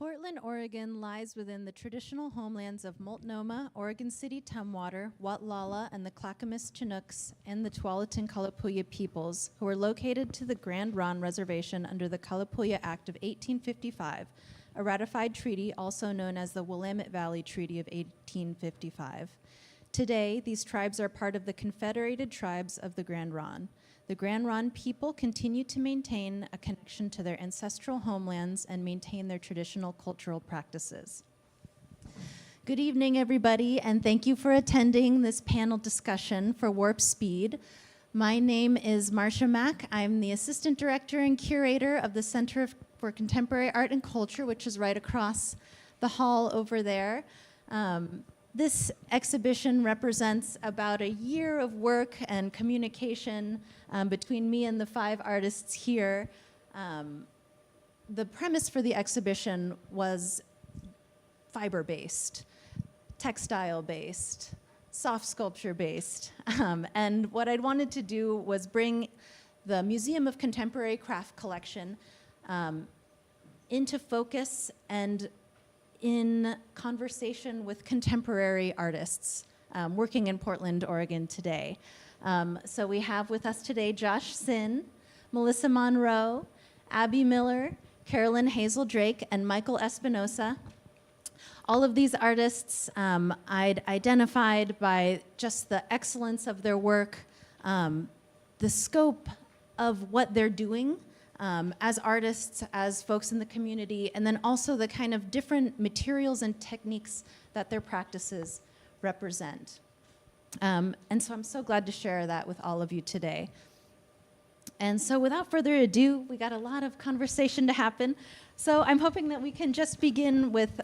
Portland, Oregon lies within the traditional homelands of Multnomah, Oregon City Tumwater, Watlala, and the Clackamas Chinooks, and the Tualatin Kalapuya peoples, who are located to the Grand Ronde Reservation under the Kalapuya Act of 1855, a ratified treaty also known as the Willamette Valley Treaty of 1855. Today, these tribes are part of the Confederated Tribes of the Grand Ronde. The Grand Ronde people continue to maintain a connection to their ancestral homelands and maintain their traditional cultural practices. Good evening, everybody, and thank you for attending this panel discussion for Warp Speed. My name is Marsha Mack. I'm the Assistant Director and Curator of the Center for Contemporary Art and Culture, which is right across the hall over there. This exhibition represents about a year of work and communication between me and the 5 artists here. The premise for the exhibition was fiber-based, textile-based, soft sculpture-based. And what I wanted to do was bring the Museum of Contemporary Craft collection into focus and in conversation with contemporary artists working in Portland, Oregon today. So we have with us today Josh Sin, Melissa Monroe, Abbie Miller, Carolyn Hazel Drake, and Michael Espinoza. All of these artists I'd identified by just the excellence of their work, the scope of what they're doing, as artists, as folks in the community, and then also the kind of different materials and techniques that their practices represent. And so I'm so glad to share that with all of you today. And so without further ado, we got a lot of conversation to happen. So I'm hoping that we can just begin with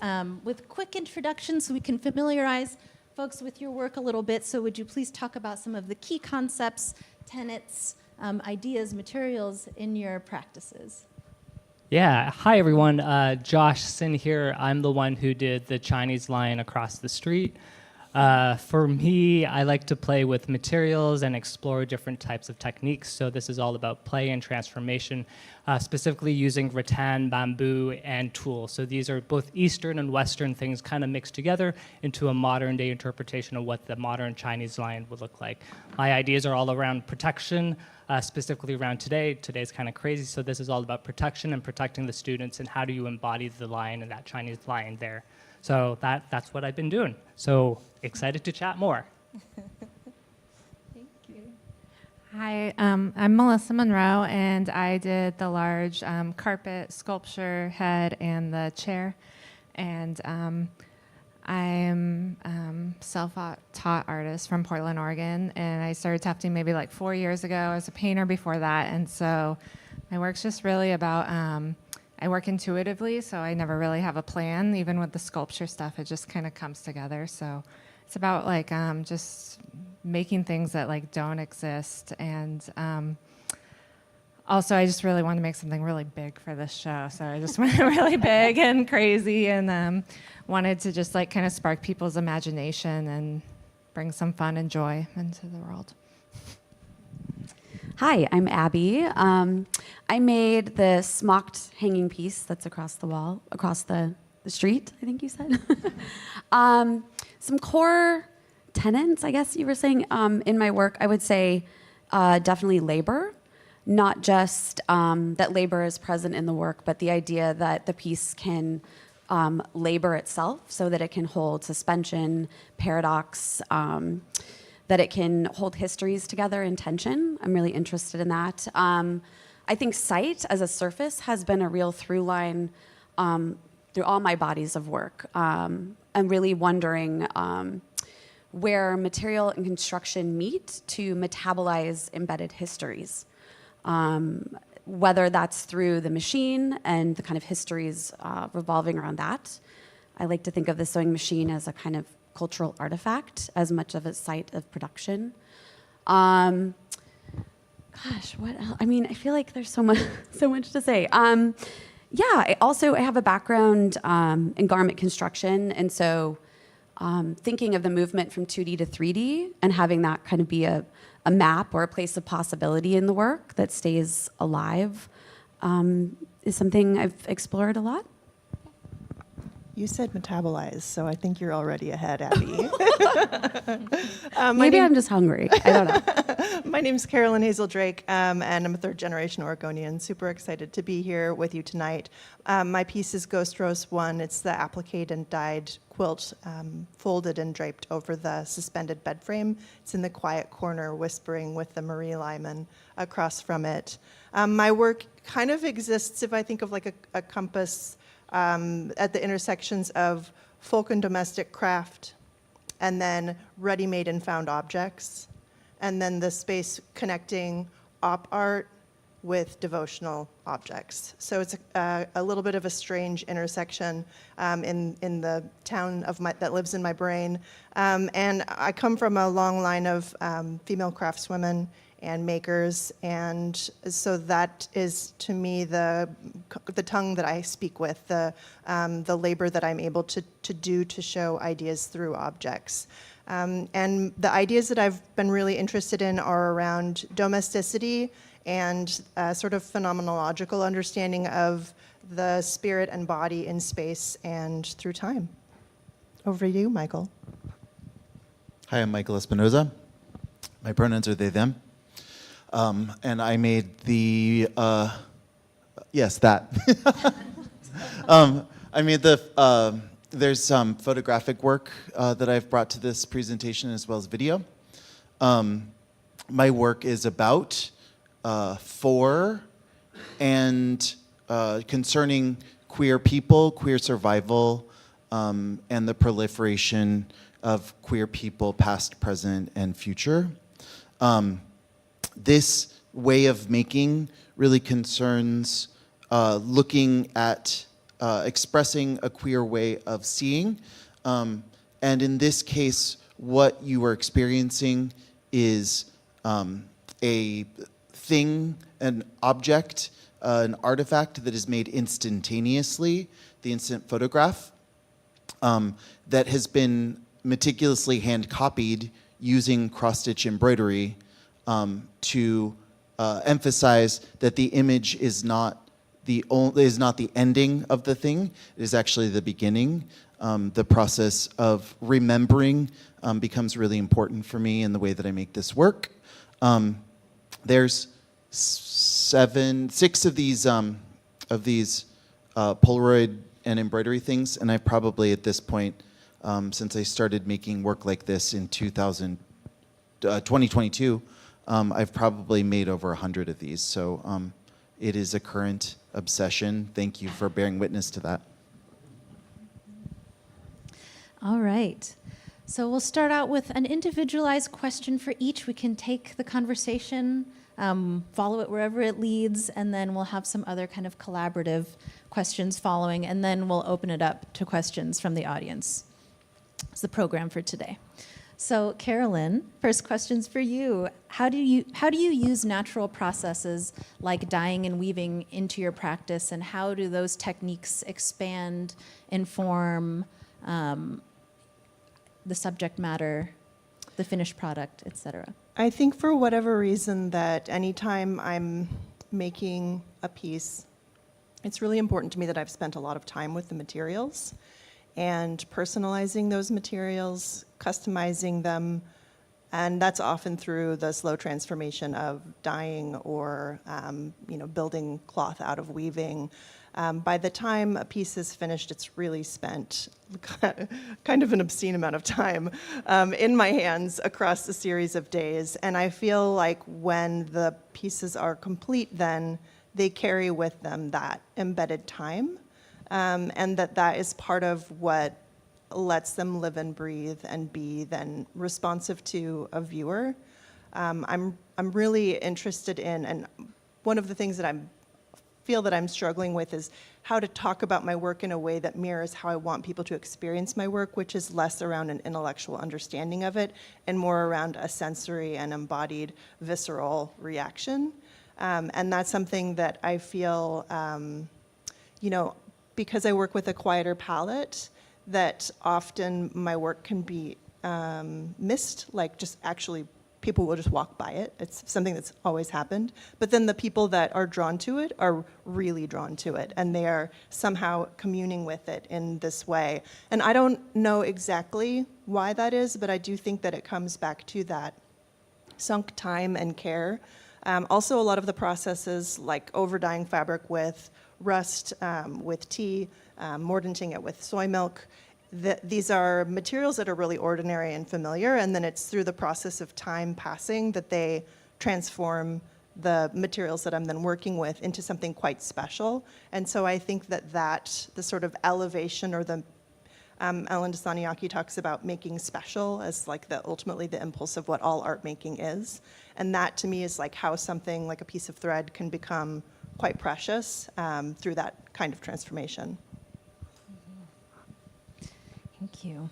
quick introductions so we can familiarize folks with your work a little bit. So would you please talk about some of the key concepts, tenets, ideas, materials in your practices? Yeah, hi everyone. Josh Sin here. I'm the one who did the Chinese lion across the street. For me, I like to play with materials and explore different types of techniques. So this is all about play and transformation, specifically using rattan, bamboo, and tulle. So these are both Eastern and Western things kind of mixed together into a modern day interpretation of what the modern Chinese lion would look like. My ideas are all around protection, specifically around today. Today's kind of crazy, so this is all about protection and protecting the students and how do you embody the lion and that Chinese lion there. So that's what I've been doing. So excited to chat more. Thank you. Hi, I'm Melissa Monroe, and I did the large carpet sculpture head and the chair. And I'm self-taught artist from Portland, Oregon, and I started tufting maybe like 4 years ago. I was a painter before that, and so my work's just really about I work intuitively, so I never really have a plan. Even with the sculpture stuff, it just kind of comes together. So it's about like just making things that like don't exist. And also, I just really wanted to make something really big for this show. So I just went really big and crazy, and wanted to just like kind of spark people's imagination and bring some fun and joy into the world. Hi, I'm Abbie. I made the smocked hanging piece that's across the wall, across the street, I think you said. Some core tenets, I guess you were saying, in my work, I would say definitely labor. Not just that labor is present in the work, but the idea that the piece can labor itself so that it can hold suspension, paradox, that it can hold histories together in tension. I'm really interested in that. I think sight as a surface has been a real through line through all my bodies of work. I'm really wondering where material and construction meet to metabolize embedded histories. Whether that's through the machine and the kind of histories revolving around that. I like to think of the sewing machine as a kind of cultural artifact as much of a site of production. Gosh, what else? I mean, I feel like there's so much to say. Yeah, I have a background in garment construction, and so thinking of the movement from 2D to 3D and having that kind of be a map or a place of possibility in the work that stays alive is something I've explored a lot. You said metabolize, so I think you're already ahead, Abbie. Maybe I'm just hungry. I don't know. My name's Carolyn Hazel Drake, and I'm a third-generation Oregonian. Super excited to be here with you tonight. My piece is Ghost Rose 1. It's the applique and dyed quilt folded and draped over the suspended bed frame. It's in the quiet corner, whispering with the Marie Lyman across from it. My work kind of exists, if I think of like a compass, at the intersections of folk and domestic craft, and then ready-made and found objects, and then the space connecting op art with devotional objects. So it's a little bit of a strange intersection in the town that lives in my brain. And I come from a long line of female craftswomen and makers, and so that is to me the tongue that I speak with, the labor that I'm able to do to show ideas through objects. And the ideas that I've been really interested in are around domesticity and sort of phenomenological understanding of the spirit and body in space and through time. Over to you, Michael. Hi, I'm Michael Espinoza. My pronouns are they, them. And I made the, yes, that. I made the, there's some photographic work that I've brought to this presentation as well as video. My work is about, for, and concerning queer people, queer survival, and the proliferation of queer people, past, present, and future. This way of making really concerns looking at expressing a queer way of seeing. And in this case, what you are experiencing is a thing, an object, an artifact that is made instantaneously, the instant photograph, that has been meticulously hand copied using cross-stitch embroidery to emphasize that the image is not the ending of the thing. It is actually the beginning. The process of remembering becomes really important for me in the way that I make this work. There's six of these Polaroid and embroidery things, and I've probably at this point, since I started making work like this in 2022, I've probably made over 100 of these. So it is a current obsession. Thank you for bearing witness to that. All right. So we'll start out with an individualized question for each. We can take the conversation, follow it wherever it leads, and then we'll have some other kind of collaborative questions following, and then we'll open it up to questions from the audience. It's the program for today. So Carolyn, first question's for you. How do you use natural processes like dyeing and weaving into your practice, and how do those techniques expand, inform the subject matter, the finished product, etc.? I think for whatever reason that anytime I'm making a piece, it's really important to me that I've spent a lot of time with the materials and personalizing those materials, customizing them, and that's often through the slow transformation of dyeing or building cloth out of weaving. By the time a piece is finished, it's really spent kind of an obscene amount of time in my hands across a series of days, and I feel like when the pieces are complete, then they carry with them that embedded time. And that is part of what lets them live and breathe and be then responsive to a viewer. I'm really interested in, and one of the things that I feel that I'm struggling with is how to talk about my work in a way that mirrors how I want people to experience my work, which is less around an intellectual understanding of it and more around a sensory and embodied visceral reaction. And that's something that I feel, because I work with a quieter palette, that often my work can be missed, like just actually people will just walk by it. It's something that's always happened. But then the people that are drawn to it are really drawn to it, and they are somehow communing with it in this way. And I don't know exactly why that is, but I do think that it comes back to that sunk time and care. Also, a lot of the processes, like over-dyeing fabric with rust, with tea, mordanting it with soy milk, these are materials that are really ordinary and familiar, and then it's through the process of time passing that they transform the materials that I'm then working with into something quite special. And so I think that the sort of elevation, or the Ellen Dasaniaki talks about making special as like ultimately the impulse of what all art making is. And that to me is like how something like a piece of thread can become quite precious through that kind of transformation. Thank you.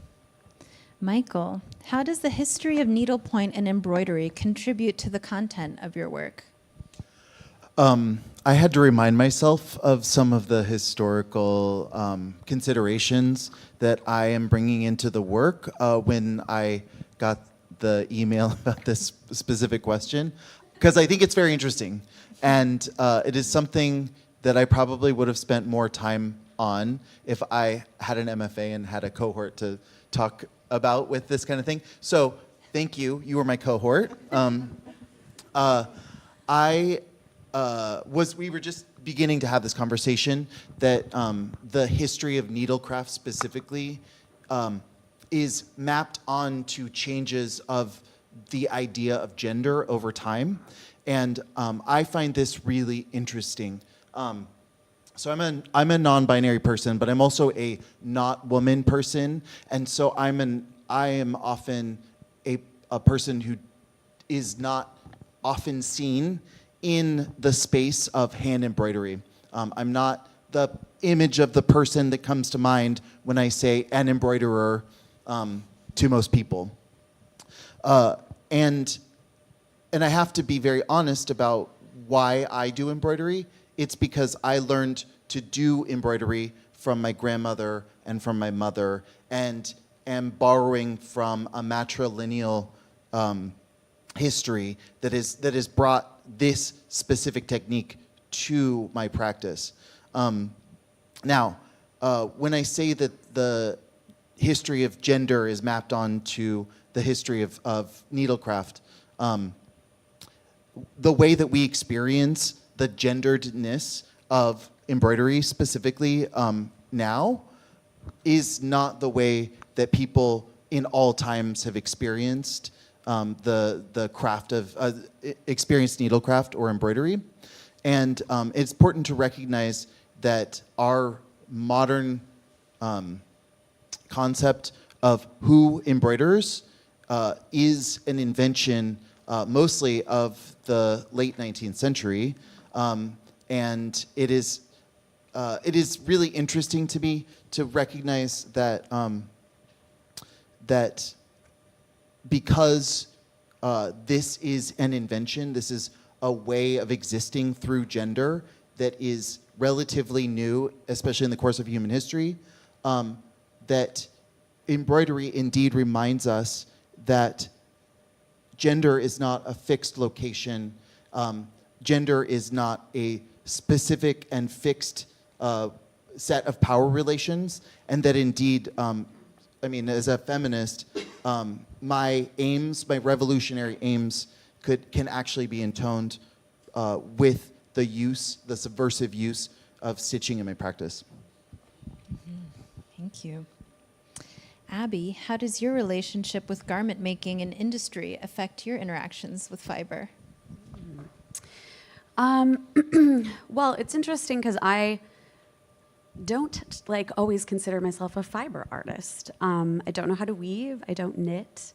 Michael, how does the history of needlepoint and embroidery contribute to the content of your work? I had to remind myself of some of the historical considerations that I am bringing into the work when I got the email about this specific question, because I think it's very interesting. And it is something that I probably would have spent more time on if I had an MFA and had a cohort to talk about with this kind of thing. So thank you. You were my cohort. We were just beginning to have this conversation that the history of needlecraft specifically is mapped onto changes of the idea of gender over time. And I find this really interesting. So I'm a non-binary person, but I'm also a not woman person, and so I am often a person who is not often seen in the space of hand embroidery. I'm not the image of the person that comes to mind when I say an embroiderer to most people, and I have to be very honest about why I do embroidery. It's because I learned to do embroidery from my grandmother and from my mother, and am borrowing from a matrilineal history that has brought this specific technique to my practice. Now, when I say that the history of gender is mapped onto the history of needlecraft, the way that we experience the genderedness of embroidery specifically now is not the way that people in all times have experienced the craft of experienced needlecraft or embroidery. And it's important to recognize that our modern concept of who embroiders is an invention mostly of the late 19th century. And it is really interesting to me to recognize that that because this is an invention, this is a way of existing through gender that is relatively new, especially in the course of human history, that embroidery indeed reminds us that gender is not a fixed location. Gender is not a specific and fixed set of power relations, and that indeed, as a feminist, my revolutionary aims can actually be intoned with the subversive use of stitching in my practice. Thank you. Abbie, how does your relationship with garment making and industry affect your interactions with fiber? Well, it's interesting because I don't always consider myself a fiber artist. I don't know how to weave. I don't knit.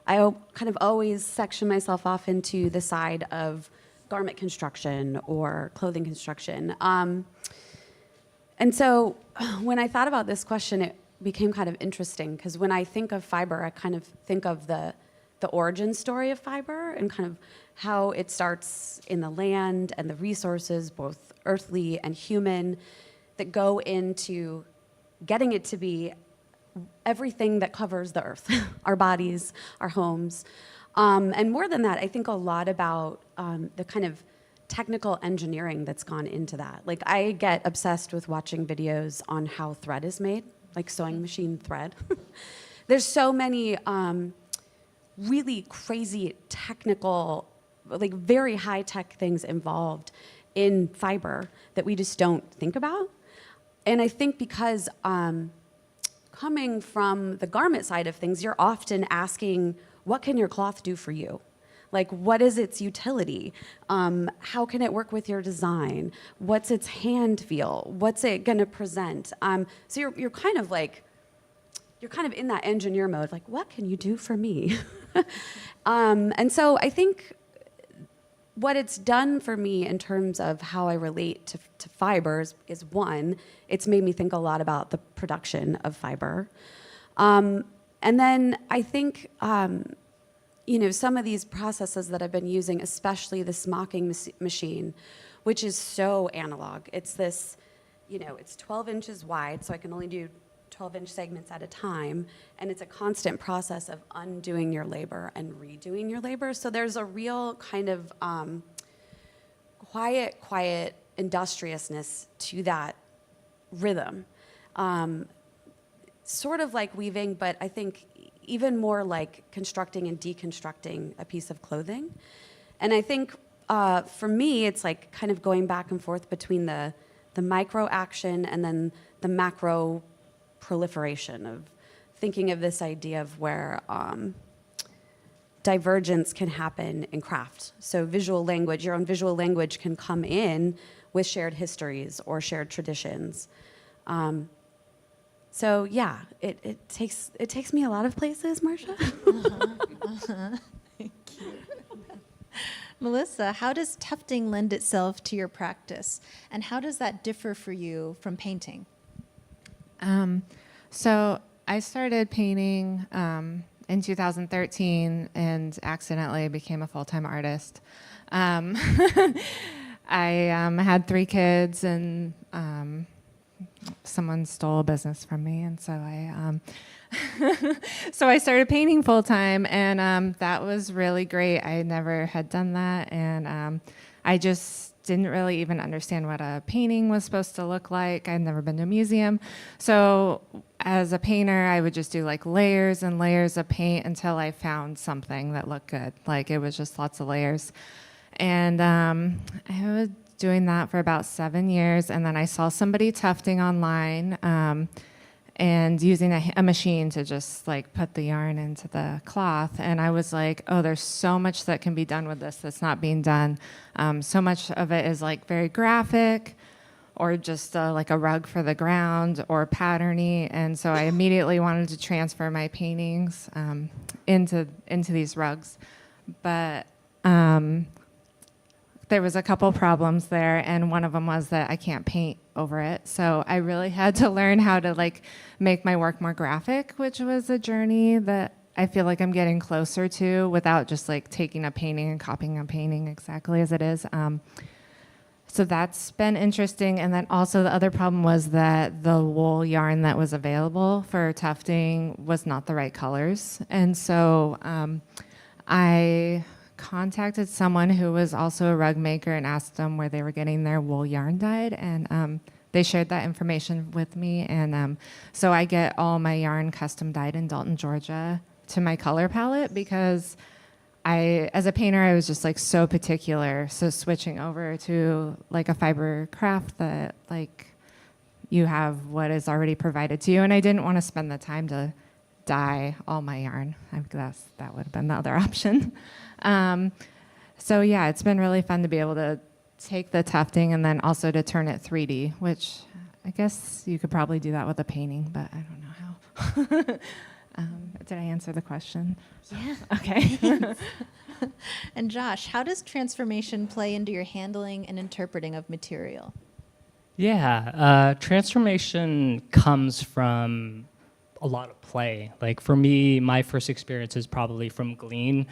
I kind of always section myself off into the side of garment construction or clothing construction. And so when I thought about this question, it became kind of interesting because when I think of fiber, I kind of think of the origin story of fiber and kind of how it starts in the land and the resources, both earthly and human, that go into getting it to be everything that covers the earth, our bodies, our homes. And more than that, I think a lot about the kind of technical engineering that's gone into that. Like, I get obsessed with watching videos on how thread is made, like sewing machine thread. There's so many really crazy technical, like very high-tech things involved in fiber that we just don't think about. And I think because coming from the garment side of things, you're often asking, what can your cloth do for you? Like, what is its utility? How can it work with your design? What's its hand feel? What's it gonna present? So you're kind of like, you're kind of in that engineer mode, like, what can you do for me? And so I think what it's done for me in terms of how I relate to fibers is, one, it's made me think a lot about the production of fiber. And then I think, some of these processes that I've been using, especially the smocking machine, which is so analog. It's this, it's 12 inches wide, so I can only do 12-inch segments at a time, and it's a constant process of undoing your labor and redoing your labor. So there's a real kind of quiet industriousness to that rhythm. Sort of like weaving, but I think even more like constructing and deconstructing a piece of clothing. And I think for me, it's like kind of going back and forth between the micro action and then the macro proliferation of thinking of this idea of where divergence can happen in craft. So visual language, your own visual language can come in with shared histories or shared traditions. So yeah, it takes me a lot of places, Marsha. Thank you. Melissa, how does tufting lend itself to your practice? And how does that differ for you from painting? So I started painting in 2013 and accidentally became a full-time artist. I had 3 kids, and someone stole a business from me, and so I started painting full-time, and that was really great. I never had done that, and I just didn't really even understand what a painting was supposed to look like. I'd never been to a museum. So as a painter, I would just do like layers and layers of paint until I found something that looked good. Like, it was just lots of layers. And I was doing that for about 7 years. And then I saw somebody tufting online and using a machine to just like put the yarn into the cloth. And I was like, oh, there's so much that can be done with this that's not being done. So much of it is like very graphic, or just like a rug for the ground, or patterny. And so I immediately wanted to transfer my paintings into these rugs. But there was a couple problems there, and one of them was that I can't paint over it. So I really had to learn how to like make my work more graphic, which was a journey that I feel like I'm getting closer to without just like taking a painting and copying a painting exactly as it is. So that's been interesting. And then also the other problem was that the wool yarn that was available for tufting was not the right colors. And so I contacted someone who was also a rug maker and asked them where they were getting their wool yarn dyed, and they shared that information with me. And so I get all my yarn custom dyed in Dalton, Georgia to my color palette, because as a painter, I was just like so particular. So switching over to like a fiber craft that like you have what is already provided to you, and I didn't want to spend the time to dye all my yarn. I guess that would have been the other option. So yeah, it's been really fun to be able to take the tufting and then also to turn it 3D, which I guess you could probably do that with a painting, but I don't know how. Did I answer the question? Yeah. Okay. And Josh, how does transformation play into your handling and interpreting of material? Yeah, transformation comes from a lot of play. Like for me, my first experience is probably from Glean.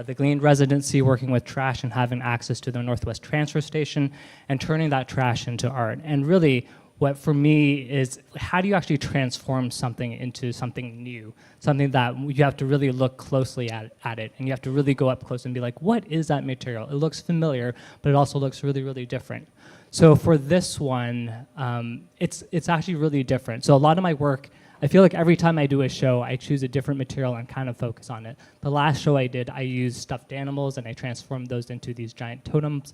The Glean residency, working with trash and having access to the Northwest Transfer Station and turning that trash into art. And really, what for me is, how do you actually transform something into something new? Something that you have to really look closely at it, and you have to really go up close and be like, what is that material? It looks familiar, but it also looks really, really different. So for this one, it's actually really different. So a lot of my work, I feel like every time I do a show, I choose a different material and kind of focus on it. The last show I did, I used stuffed animals and I transformed those into these giant totems.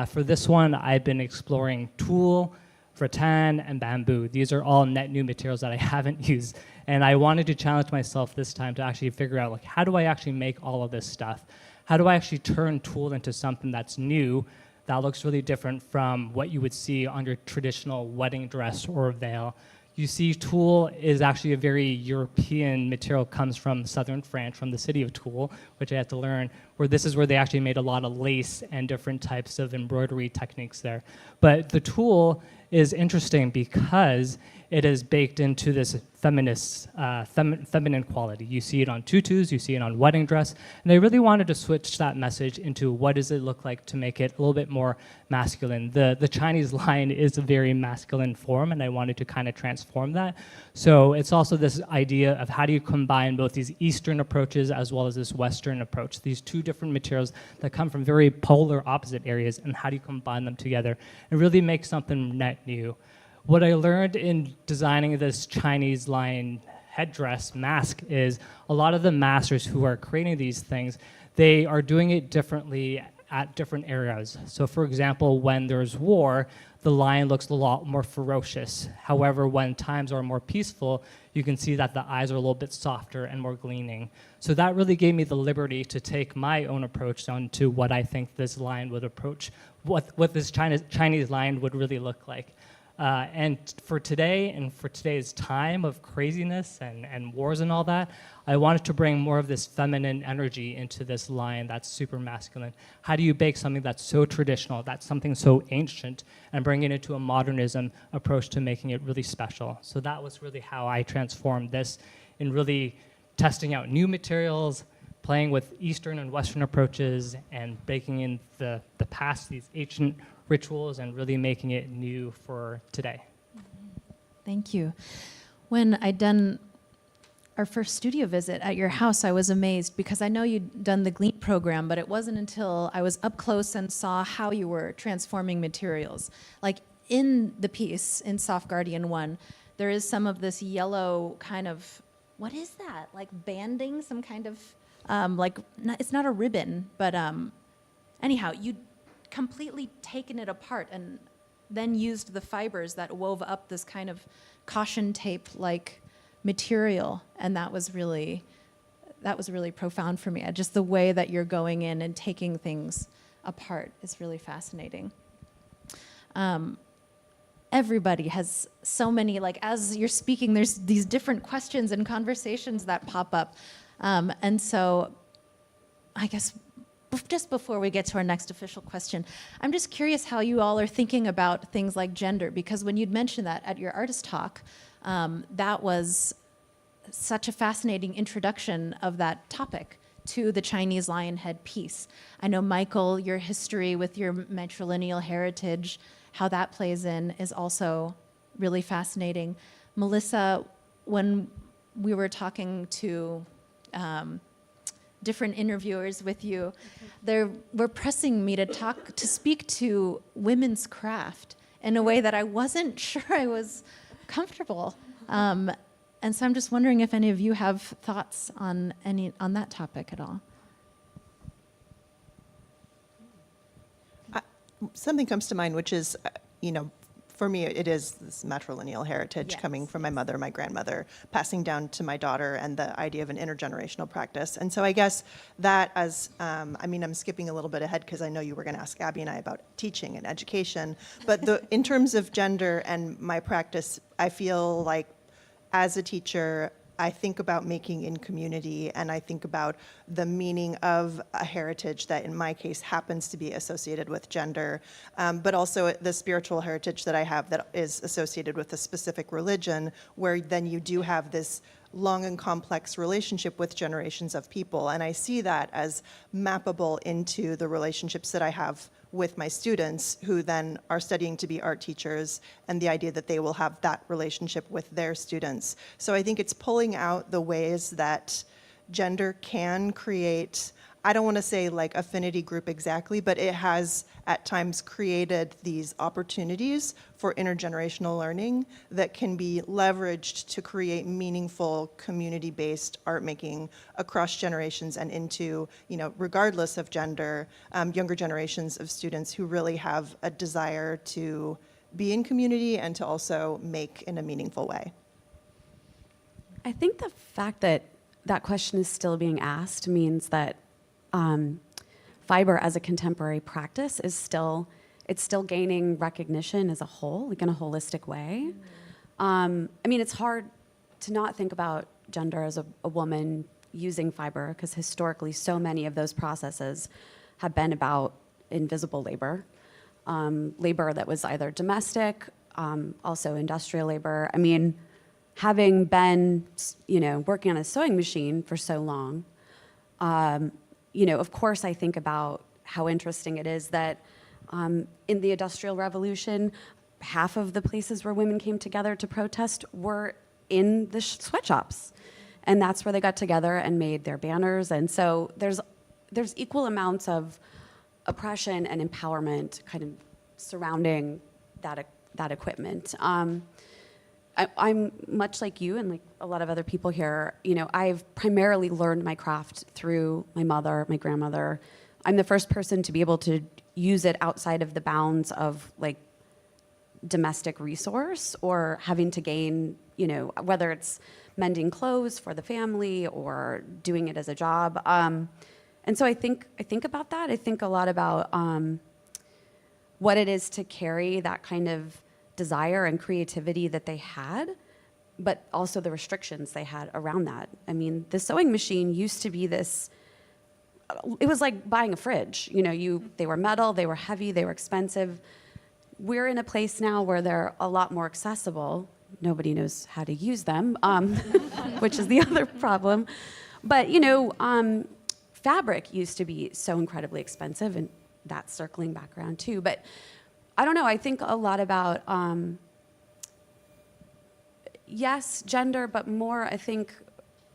For this one, I've been exploring tulle, rattan, and bamboo. These are all net new materials that I haven't used. And I wanted to challenge myself this time to actually figure out, like, how do I actually make all of this stuff? How do I actually turn tulle into something that's new, that looks really different from what you would see on your traditional wedding dress or veil? You see, tulle is actually a very European material, comes from southern France, from the city of Toul, which I had to learn, where this is where they actually made a lot of lace and different types of embroidery techniques there. But the tulle is interesting because it is baked into this feminine quality. You see it on tutus, you see it on wedding dress, and I really wanted to switch that message into what does it look like to make it a little bit more masculine. The Chinese line is a very masculine form, and I wanted to kind of transform that. So it's also this idea of how do you combine both these Eastern approaches as well as this Western approach, these two different materials that come from very polar opposite areas, and how do you combine them together and really make something net new. What I learned in designing this Chinese line headdress mask is a lot of the masters who are creating these things, they are doing it differently at different eras. So for example, when there's war, the lion looks a lot more ferocious. However, when times are more peaceful, you can see that the eyes are a little bit softer and more gleaming. So that really gave me the liberty to take my own approach onto what I think this lion would approach, what this Chinese lion would really look like. And for today and for today's time of craziness and wars and all that, I wanted to bring more of this feminine energy into this line that's super masculine. How do you bake something that's so traditional, that's something so ancient, and bring it into a modernism approach to making it really special? So that was really how I transformed this, in really testing out new materials, playing with Eastern and Western approaches, and baking in the past, these ancient rituals, and really making it new for today. Thank you. When I'd done our first studio visit at your house, I was amazed because I know you'd done the Glean program, but it wasn't until I was up close and saw how you were transforming materials. Like in the piece, in Soft Guardian 1, there is some of this yellow kind of, what is that? Like banding, some kind of, it's not a ribbon, but anyhow, you completely taken it apart and then used the fibers that wove up this kind of caution tape like material, and that was really profound for me. Just the way that you're going in and taking things apart is really fascinating. Everybody has so many, like as you're speaking, there's these different questions and conversations that pop up, and so I guess just before we get to our next official question, I'm just curious how you all are thinking about things like gender, because when you'd mentioned that at your artist talk, that was such a fascinating introduction of that topic to the Chinese lion head piece. I know, Michael, your history with your matrilineal heritage, how that plays in is also really fascinating. Melissa, when we were talking to different interviewers with you, they were pressing me to speak to women's craft in a way that I wasn't sure I was comfortable. And so I'm just wondering if any of you have thoughts on that topic at all. Something comes to mind, which is, for me, it is this matrilineal heritage coming from my mother, my grandmother, passing down to my daughter, and the idea of an intergenerational practice. And so I guess that as, I'm skipping a little bit ahead because I know you were going to ask Abbie and I about teaching and education, but in terms of gender and my practice, I feel like as a teacher, I think about making in community, and I think about the meaning of a heritage that in my case happens to be associated with gender, but also the spiritual heritage that I have that is associated with a specific religion, where then you do have this long and complex relationship with generations of people. And I see that as mappable into the relationships that I have with my students who then are studying to be art teachers, and the idea that they will have that relationship with their students. So I think it's pulling out the ways that gender can create, I don't want to say like affinity group exactly, but it has at times created these opportunities for intergenerational learning that can be leveraged to create meaningful community-based art making across generations and into, regardless of gender, younger generations of students who really have a desire to be in community and to also make in a meaningful way. I think the fact that that question is still being asked means that fiber as a contemporary practice is still gaining recognition as a whole, like in a holistic way. It's hard to not think about gender as a woman using fiber, because historically so many of those processes have been about invisible labor, labor that was either domestic, also industrial labor. Having been, working on a sewing machine for so long, of course I think about how interesting it is that in the Industrial Revolution, half of the places where women came together to protest were in the sweatshops. And that's where they got together and made their banners. And so there's equal amounts of oppression and empowerment kind of surrounding that equipment. I'm much like you and like a lot of other people here, I've primarily learned my craft through my mother, my grandmother. I'm the first person to be able to use it outside of the bounds of like domestic resource or having to gain, whether it's mending clothes for the family or doing it as a job. And so I think about that. I think a lot about what it is to carry that kind of desire and creativity that they had, but also the restrictions they had around that. The sewing machine used to be this, it was like buying a fridge. They were metal, they were heavy, they were expensive. We're in a place now where they're a lot more accessible. Nobody knows how to use them, which is the other problem. But, fabric used to be so incredibly expensive, and that's circling back around too. But I don't know, I think a lot about, yes, gender, but more, I think,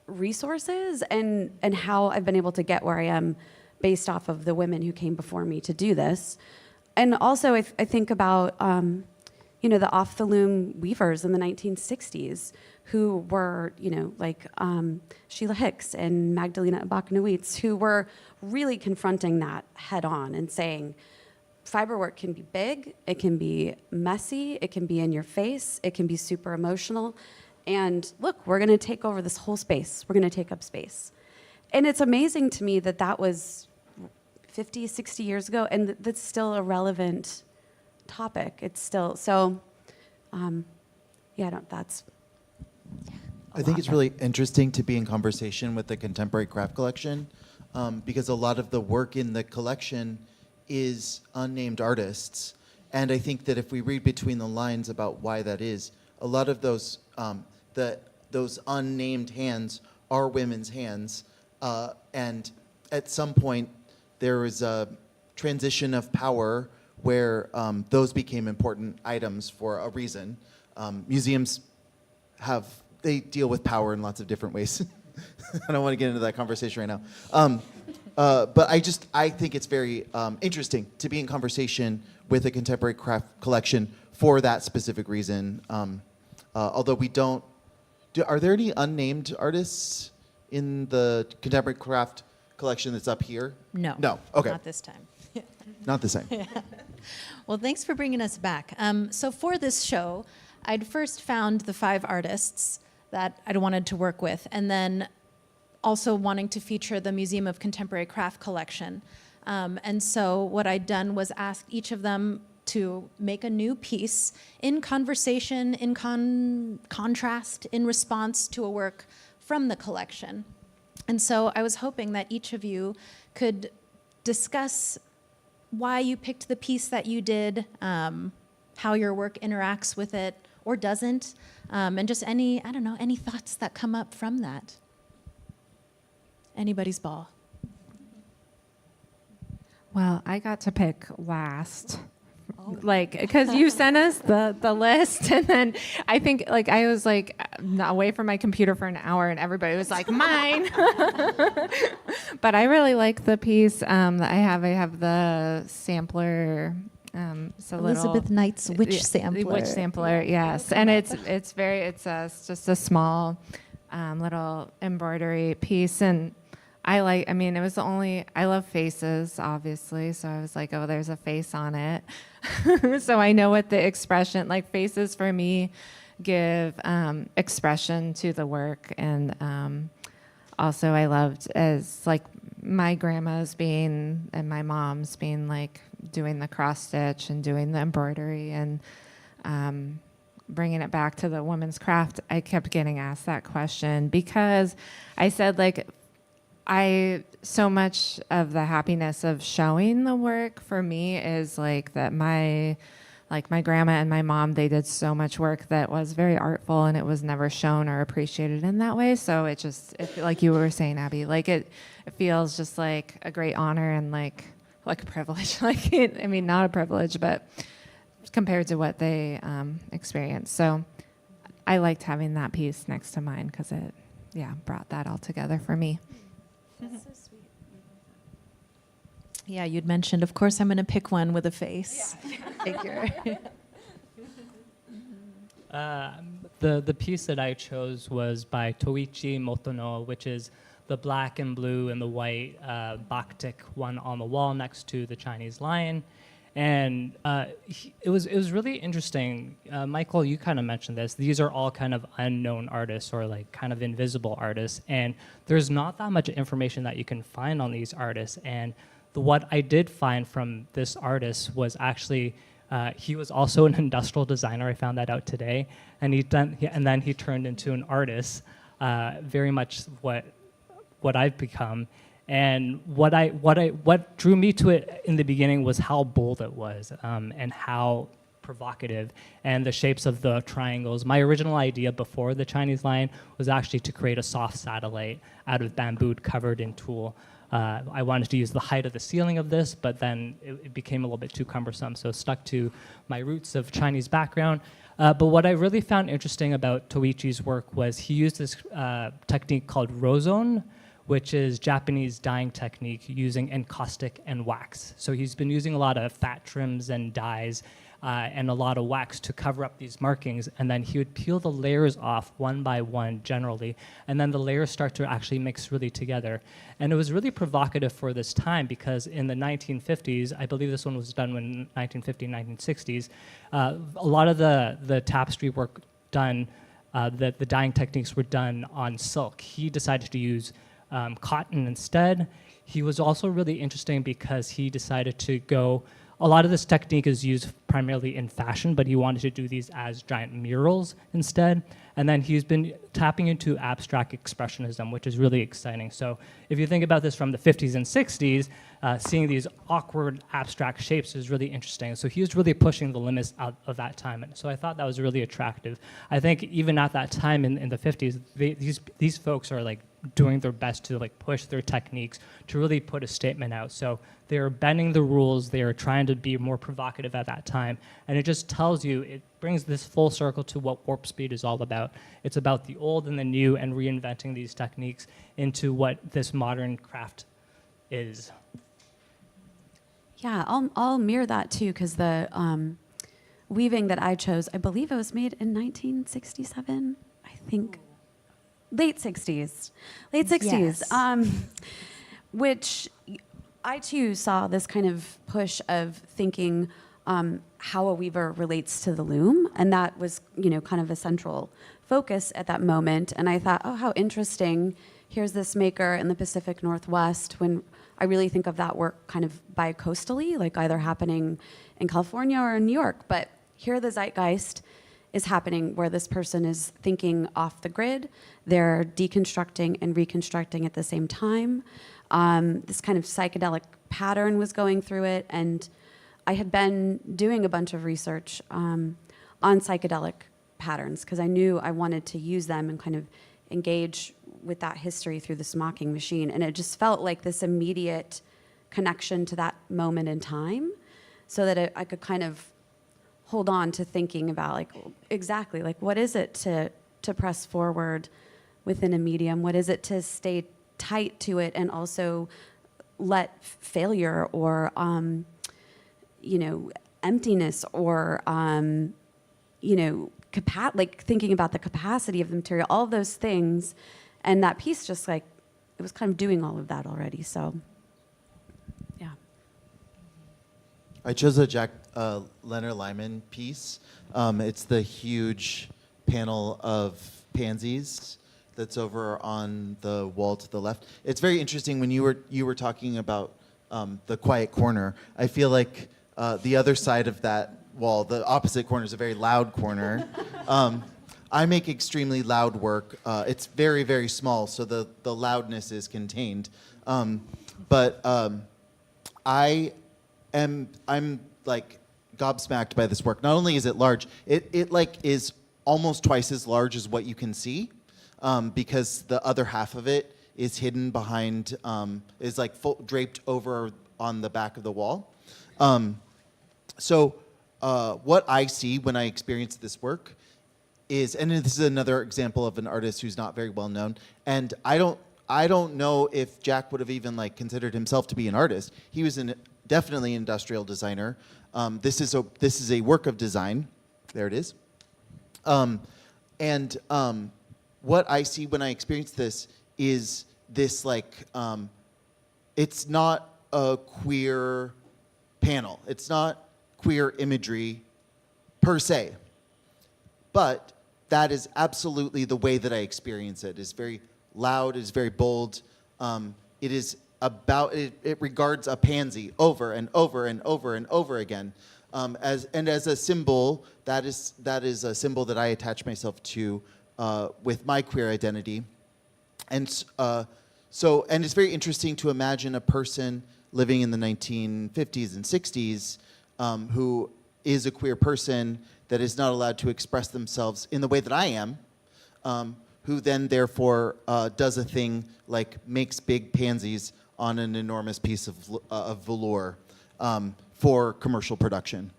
resources and how I've been able to get where I am based off of the women who came before me to do this. And also, I think about, the off-the-loom weavers in the 1960s who were, like Sheila Hicks and Magdalena Abachnowitz, who were really confronting that head on and saying, fiber work can be big, it can be messy, it can be in your face, it can be super emotional. And look, we're gonna take over this whole space. We're gonna take up space. And it's amazing to me that that was 50, 60 years ago, and that's still a relevant topic. It's still, so, that's I think it's really interesting to be in conversation with the Contemporary Craft Collection because a lot of the work in the collection is unnamed artists. And I think that if we read between the lines about why that is, a lot of those those unnamed hands are women's hands. And at some point, there was a transition of power where those became important items for a reason. Museums they deal with power in lots of different ways. I don't want to get into that conversation right now. But I think it's very interesting to be in conversation with a contemporary craft collection for that specific reason. Although we don't, are there any unnamed artists in the contemporary craft collection that's up here? No. No, okay. Not this time. Not the same. Well, thanks for bringing us back. So for this show, I'd first found the 5 artists that I'd wanted to work with, and then also wanting to feature the Museum of Contemporary Craft collection. And so what I'd done was ask each of them to make a new piece in conversation, in contrast, in response to a work from the collection. And so I was hoping that each of you could discuss why you picked the piece that you did, how your work interacts with it or doesn't, and just any thoughts that come up from that. Anybody's ball. Well, I got to pick last. Like, because you sent us the list, and then I think, like, I was, like, away from my computer for an hour, and everybody was like, mine. But I really like the piece that I have. I have the sampler. It's a Elizabeth little, Knight's witch sampler. Witch sampler, yes. And it's just a small little embroidery piece, and I mean, it was the only, I love faces, obviously, so I was like, oh, there's a face on it. So I know what the expression, like faces for me give expression to the work, and also I loved as like my grandma's being and my mom's being like doing the cross stitch and doing the embroidery and bringing it back to the woman's craft. I kept getting asked that question because I said, like, so much of the happiness of showing the work for me is like that my grandma and my mom, they did so much work that was very artful, and it was never shown or appreciated in that way. So it like you were saying, Abbie, like it feels just like a great honor and like a privilege. Like, I mean, not a privilege, but compared to what they experienced. So I liked having that piece next to mine because it, brought that all together for me. That's so sweet. Yeah, you'd mentioned, of course, I'm going to pick one with a face figure. The piece that I chose was by Toichi Motono, which is the black and blue and the white batik one on the wall next to the Chinese lion. And it was really interesting. Michael, you kind of mentioned this. These are all kind of unknown artists or like kind of invisible artists. And there's not that much information that you can find on these artists. And what I did find from this artist was actually, he was also an industrial designer. I found that out today. And then he turned into an artist, very much what I've become. And what drew me to it in the beginning was how bold it was, and how provocative, and the shapes of the triangles. My original idea before the Chinese lion was actually to create a soft satellite out of bamboo covered in tulle. I wanted to use the height of the ceiling of this, but then it became a little bit too cumbersome, so stuck to my roots of Chinese background. But what I really found interesting about Toichi's work was he used this technique called rozon, which is Japanese dyeing technique using encaustic and wax. So he's been using a lot of fat trims and dyes and a lot of wax to cover up these markings, and then he would peel the layers off one by one generally, and then the layers start to actually mix really together. And it was really provocative for this time because in the 1950s, I believe this one was done in 1950, 1960s, a lot of the tapestry work done, the dyeing techniques were done on silk. He decided to use cotton instead. He was also really interesting because he decided to go, a lot of this technique is used primarily in fashion, but he wanted to do these as giant murals instead. And then he's been tapping into abstract expressionism, which is really exciting. So if you think about this from the 50s and 60s, seeing these awkward abstract shapes is really interesting. So he was really pushing the limits out of that time. And so I thought that was really attractive. I think even at that time in the 50s, these folks are like doing their best to like push their techniques to really put a statement out. So they are bending the rules. They are trying to be more provocative at that time. And it just tells you, it brings this full circle to what Warp Speed is all about. It's about the old and the new and reinventing these techniques into what this modern craft is. Yeah, I'll mirror that too, because the weaving that I chose, I believe it was made in 1967, I think. Late 60s. Yes. Which I too saw this kind of push of thinking how a weaver relates to the loom, and that was, kind of a central focus at that moment. And I thought, oh, how interesting. Here's this maker in the Pacific Northwest, when I really think of that work kind of bi-coastally, like either happening in California or in New York. But here the zeitgeist is happening where this person is thinking off the grid. They're deconstructing and reconstructing at the same time. This kind of psychedelic pattern was going through it, and I had been doing a bunch of research on psychedelic patterns because I knew I wanted to use them and kind of engage with that history through the smocking machine. And it just felt like this immediate connection to that moment in time, so that I could kind of hold on to thinking about like exactly like what is it to press forward within a medium? What is it to stay tight to it and also let failure or emptiness or like thinking about the capacity of the material, all of those things, and that piece just like it was kind of doing all of that already. So yeah. I chose a Jack Leonard Lyman piece. It's the huge panel of pansies that's over on the wall to the left. It's very interesting when you were talking about the quiet corner. I feel like the other side of that wall, the opposite corner, is a very loud corner. I make extremely loud work. It's very, very small, so the loudness is contained. I'm like gobsmacked by this work. Not only is it large, it like is almost twice as large as what you can see, because the other half of it is hidden behind, is like draped over on the back of the wall. What I see when I experience this work is, and this is another example of an artist who's not very well known, and I don't know if Jack would have even like considered himself to be an artist. He was definitely an industrial designer. This is a work of design. There it is. What I see when I experience this is this like, it's not a queer panel. It's not queer imagery per se, but that is absolutely the way that I experience it. It's very loud, it's very bold. It is about, it regards a pansy over and over and over and over again. As a symbol, that is a symbol that I attach myself to with my queer identity. And it's very interesting to imagine a person living in the 1950s and 60s who is a queer person that is not allowed to express themselves in the way that I am, who then therefore does a thing like makes big pansies on an enormous piece of velour for commercial production.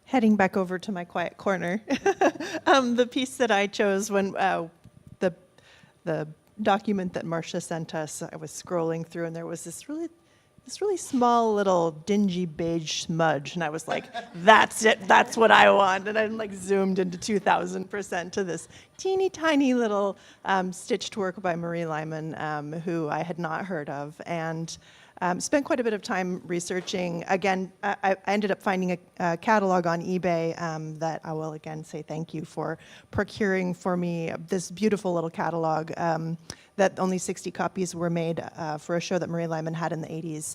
Heading back over to my quiet corner, the piece that I chose when the document that Marsha sent us, I was scrolling through, and there was this really small little dingy beige smudge, and I was like, that's it, that's what I want. And I like zoomed into 2000% to this teeny tiny little stitched work by Marie Lyman, who I had not heard of, and spent quite a bit of time researching. Again, I ended up finding a catalog on eBay that I will again say thank you for procuring for me, this beautiful little catalog that only 60 copies were made for a show that Marie Lyman had in the 80s.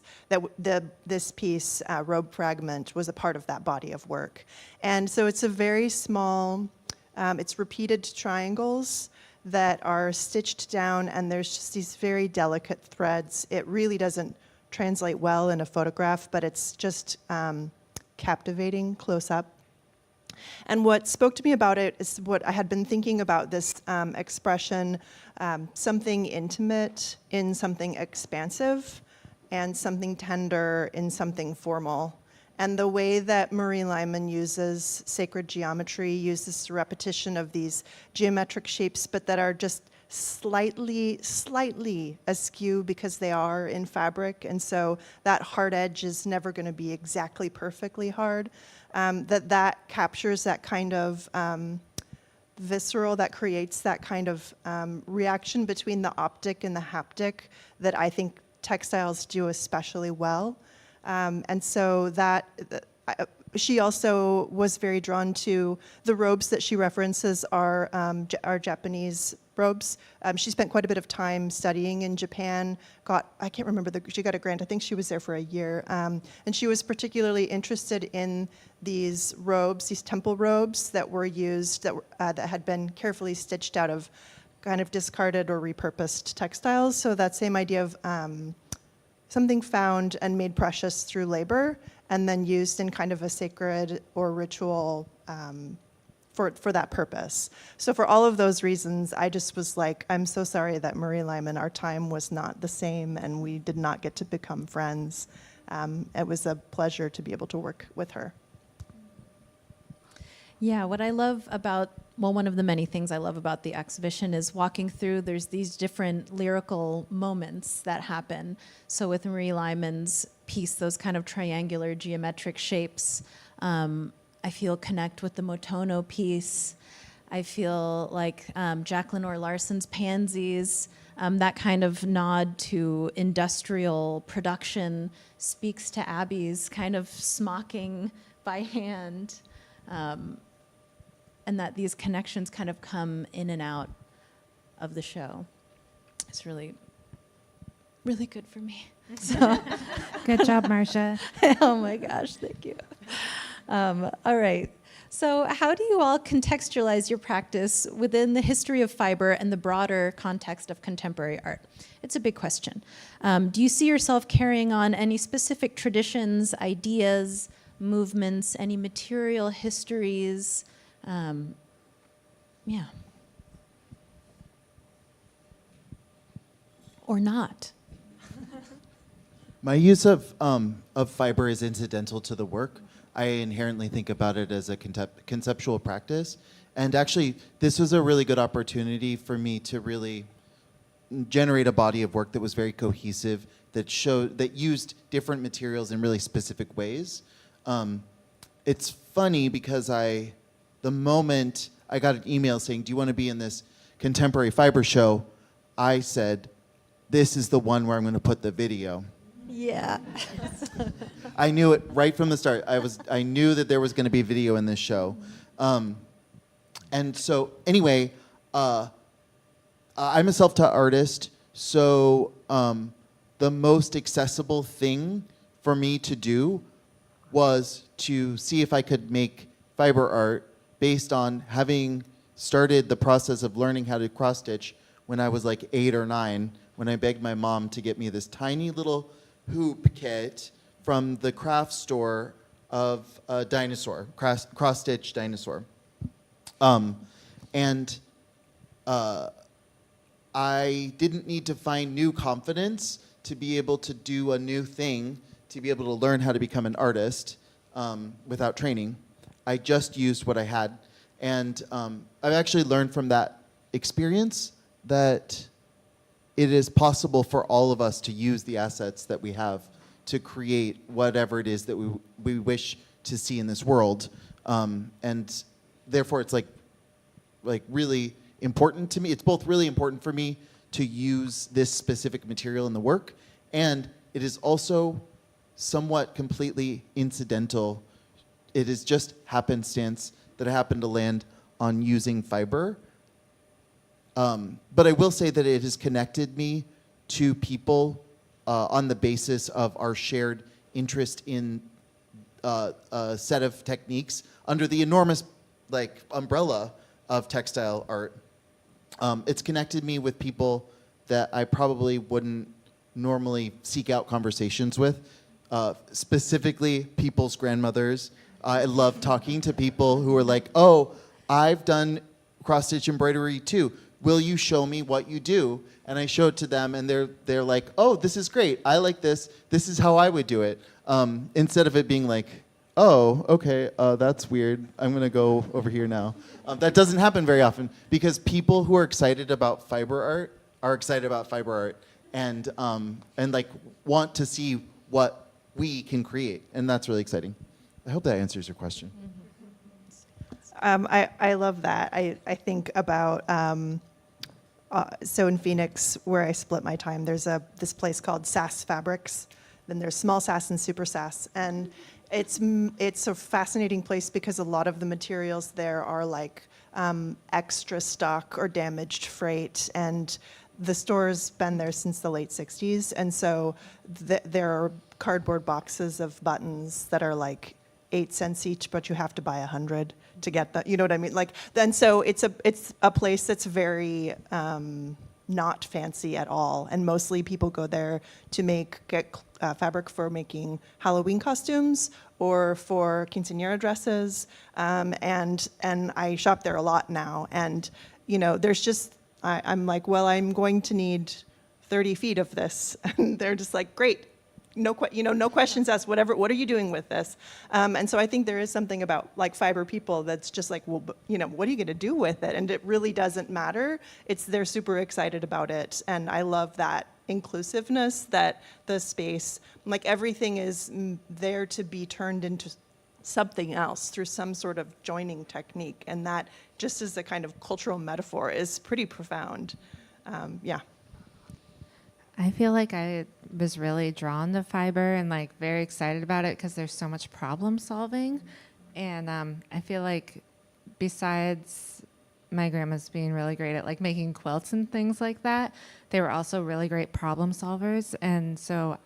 This piece, Robe Fragment, was a part of that body of work. And so it's a very small, it's repeated triangles that are stitched down, and there's just these very delicate threads. It really doesn't translate well in a photograph, but it's just captivating close up. And what spoke to me about it is what I had been thinking about, this expression, something intimate in something expansive, and something tender in something formal. And the way that Marie Lyman uses sacred geometry, uses repetition of these geometric shapes, but that are just slightly askew because they are in fabric, and so that hard edge is never going to be exactly perfectly hard. That captures that kind of visceral, that creates that kind of reaction between the optic and the haptic that I think textiles do especially well. And so that she also was very drawn to the robes that she references are Japanese robes. She spent quite a bit of time studying in Japan. I can't remember, she got a grant. I think she was there for a year. And she was particularly interested in these robes, these temple robes that were used, that had been carefully stitched out of kind of discarded or repurposed textiles. So that same idea of something found and made precious through labor, and then used in kind of a sacred or ritual for that purpose. So for all of those reasons, I just was like, I'm so sorry that Marie Lyman, our time was not the same and we did not get to become friends. It was a pleasure to be able to work with her. Yeah, what I love about, well, one of the many things I love about the exhibition is walking through, there's these different lyrical moments that happen. So with Marie Lyman's piece, those kind of triangular geometric shapes, I feel connect with the Motono piece. I feel like Jacqueline Orr Larson's Pansies, that kind of nod to industrial production speaks to Abbie's kind of smocking by hand. And that these connections kind of come in and out of the show. It's really, really good for me. So, Good job, Marsha. oh my gosh, thank you. All right. So how do you all contextualize your practice within the history of fiber and the broader context of contemporary art? It's a big question. Do you see yourself carrying on any specific traditions, ideas, movements, any material histories? Yeah. Or not. My use of fiber is incidental to the work. I inherently think about it as a conceptual practice. And actually, this was a really good opportunity for me to really generate a body of work that was very cohesive, that used different materials in really specific ways. It's funny because the moment I got an email saying, do you want to be in this contemporary fiber show? I said, this is the one where I'm going to put the video. Yeah. I knew it right from the start. I knew that there was going to be video in this show. And so anyway, I'm a self-taught artist, so the most accessible thing for me to do was to see if I could make fiber art based on having started the process of learning how to cross-stitch when I was like 8 or 9, when I begged my mom to get me this tiny little hoop kit from the craft store of a dinosaur, cross-stitch dinosaur. And I didn't need to find new confidence to be able to do a new thing, to be able to learn how to become an artist without training. I just used what I had. And I've actually learned from that experience that it is possible for all of us to use the assets that we have to create whatever it is that we wish to see in this world. And therefore, it's like really important to me. It's both really important for me to use this specific material in the work, and it is also somewhat completely incidental. It is just happenstance that I happen to land on using fiber. But I will say that it has connected me to people on the basis of our shared interest in a set of techniques under the enormous umbrella of textile art. It's connected me with people that I probably wouldn't normally seek out conversations with, specifically people's grandmothers. I love talking to people who are like, oh, I've done cross-stitch embroidery too. Will you show me what you do? And I show it to them, and they're like, oh, this is great. I like this. This is how I would do it. Instead of it being like, oh, okay, that's weird. I'm going to go over here now. That doesn't happen very often because people who are excited about fiber art are excited about fiber art and want to see what we can create. And that's really exciting. I hope that answers your question. I love that. I think about, so in Phoenix, where I split my time, there's this place called SAS Fabrics. Then there's Small SAS and Super SAS. And it's a fascinating place because a lot of the materials there are like extra stock or damaged freight. And the store's been there since the late 60s. And so there are cardboard boxes of buttons that are like 8 cents each, but you have to buy 100 to get that. You know what I mean? So it's a place that's very not fancy at all, and mostly people go there to get fabric for making Halloween costumes or for quinceañera dresses, and I shop there a lot now. And there's just I'm like, well, I'm going to need 30 feet of this, and they're just like, great. No questions asked. Whatever. What are you doing with this? And so I think there is something about like fiber people that's just like, well, what are you going to do with it? And it really doesn't matter. They're super excited about it, and I love that inclusiveness, that the space, like everything is there to be turned into something else through some sort of joining technique, and that just as a kind of cultural metaphor is pretty profound. Yeah. I feel like I was really drawn to fiber and like very excited about it because there's so much problem solving. And I feel like besides my grandma's being really great at like making quilts and things like that, they were also really great problem solvers. And so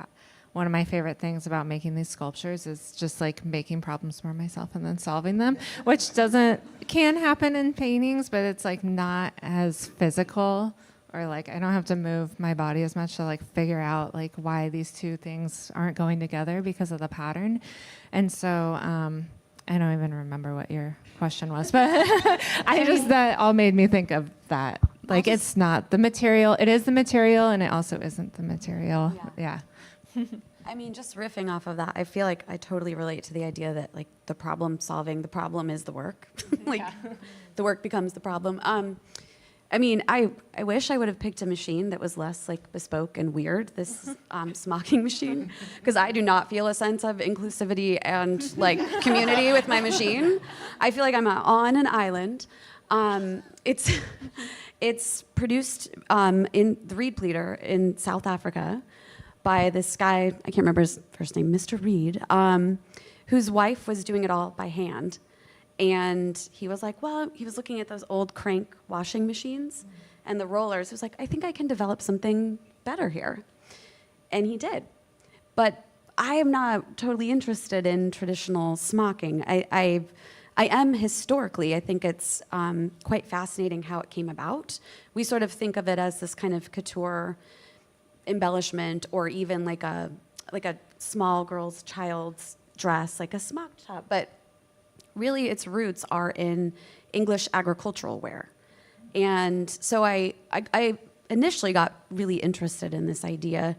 one of my favorite things about making these sculptures is just like making problems for myself and then solving them, which can happen in paintings, but it's like not as physical. Or like I don't have to move my body as much to like figure out like why these two things aren't going together because of the pattern. And so I don't even remember what your question was, but that all made me think of that. Like it's not the material, it is the material, and it also isn't the material. Yeah. I mean, just riffing off of that, I feel like I totally relate to the idea that like the problem is the work. The work becomes the problem. I mean, I wish I would have picked a machine that was less like bespoke and weird, this smocking machine, because I do not feel a sense of inclusivity and like community with my machine. I feel like I'm on an island. It's produced in the reed pleater in South Africa by this guy, I can't remember his first name, Mr. Reed, whose wife was doing it all by hand. And he was like, well, he was looking at those old crank washing machines and the rollers. He was like, I think I can develop something better here. And he did. But I am not totally interested in traditional smocking. I am historically. I think it's quite fascinating how it came about. We sort of think of it as this kind of couture embellishment, or even like a small girl's child's dress, like a smock top. But really, its roots are in English agricultural wear. And so I initially got really interested in this idea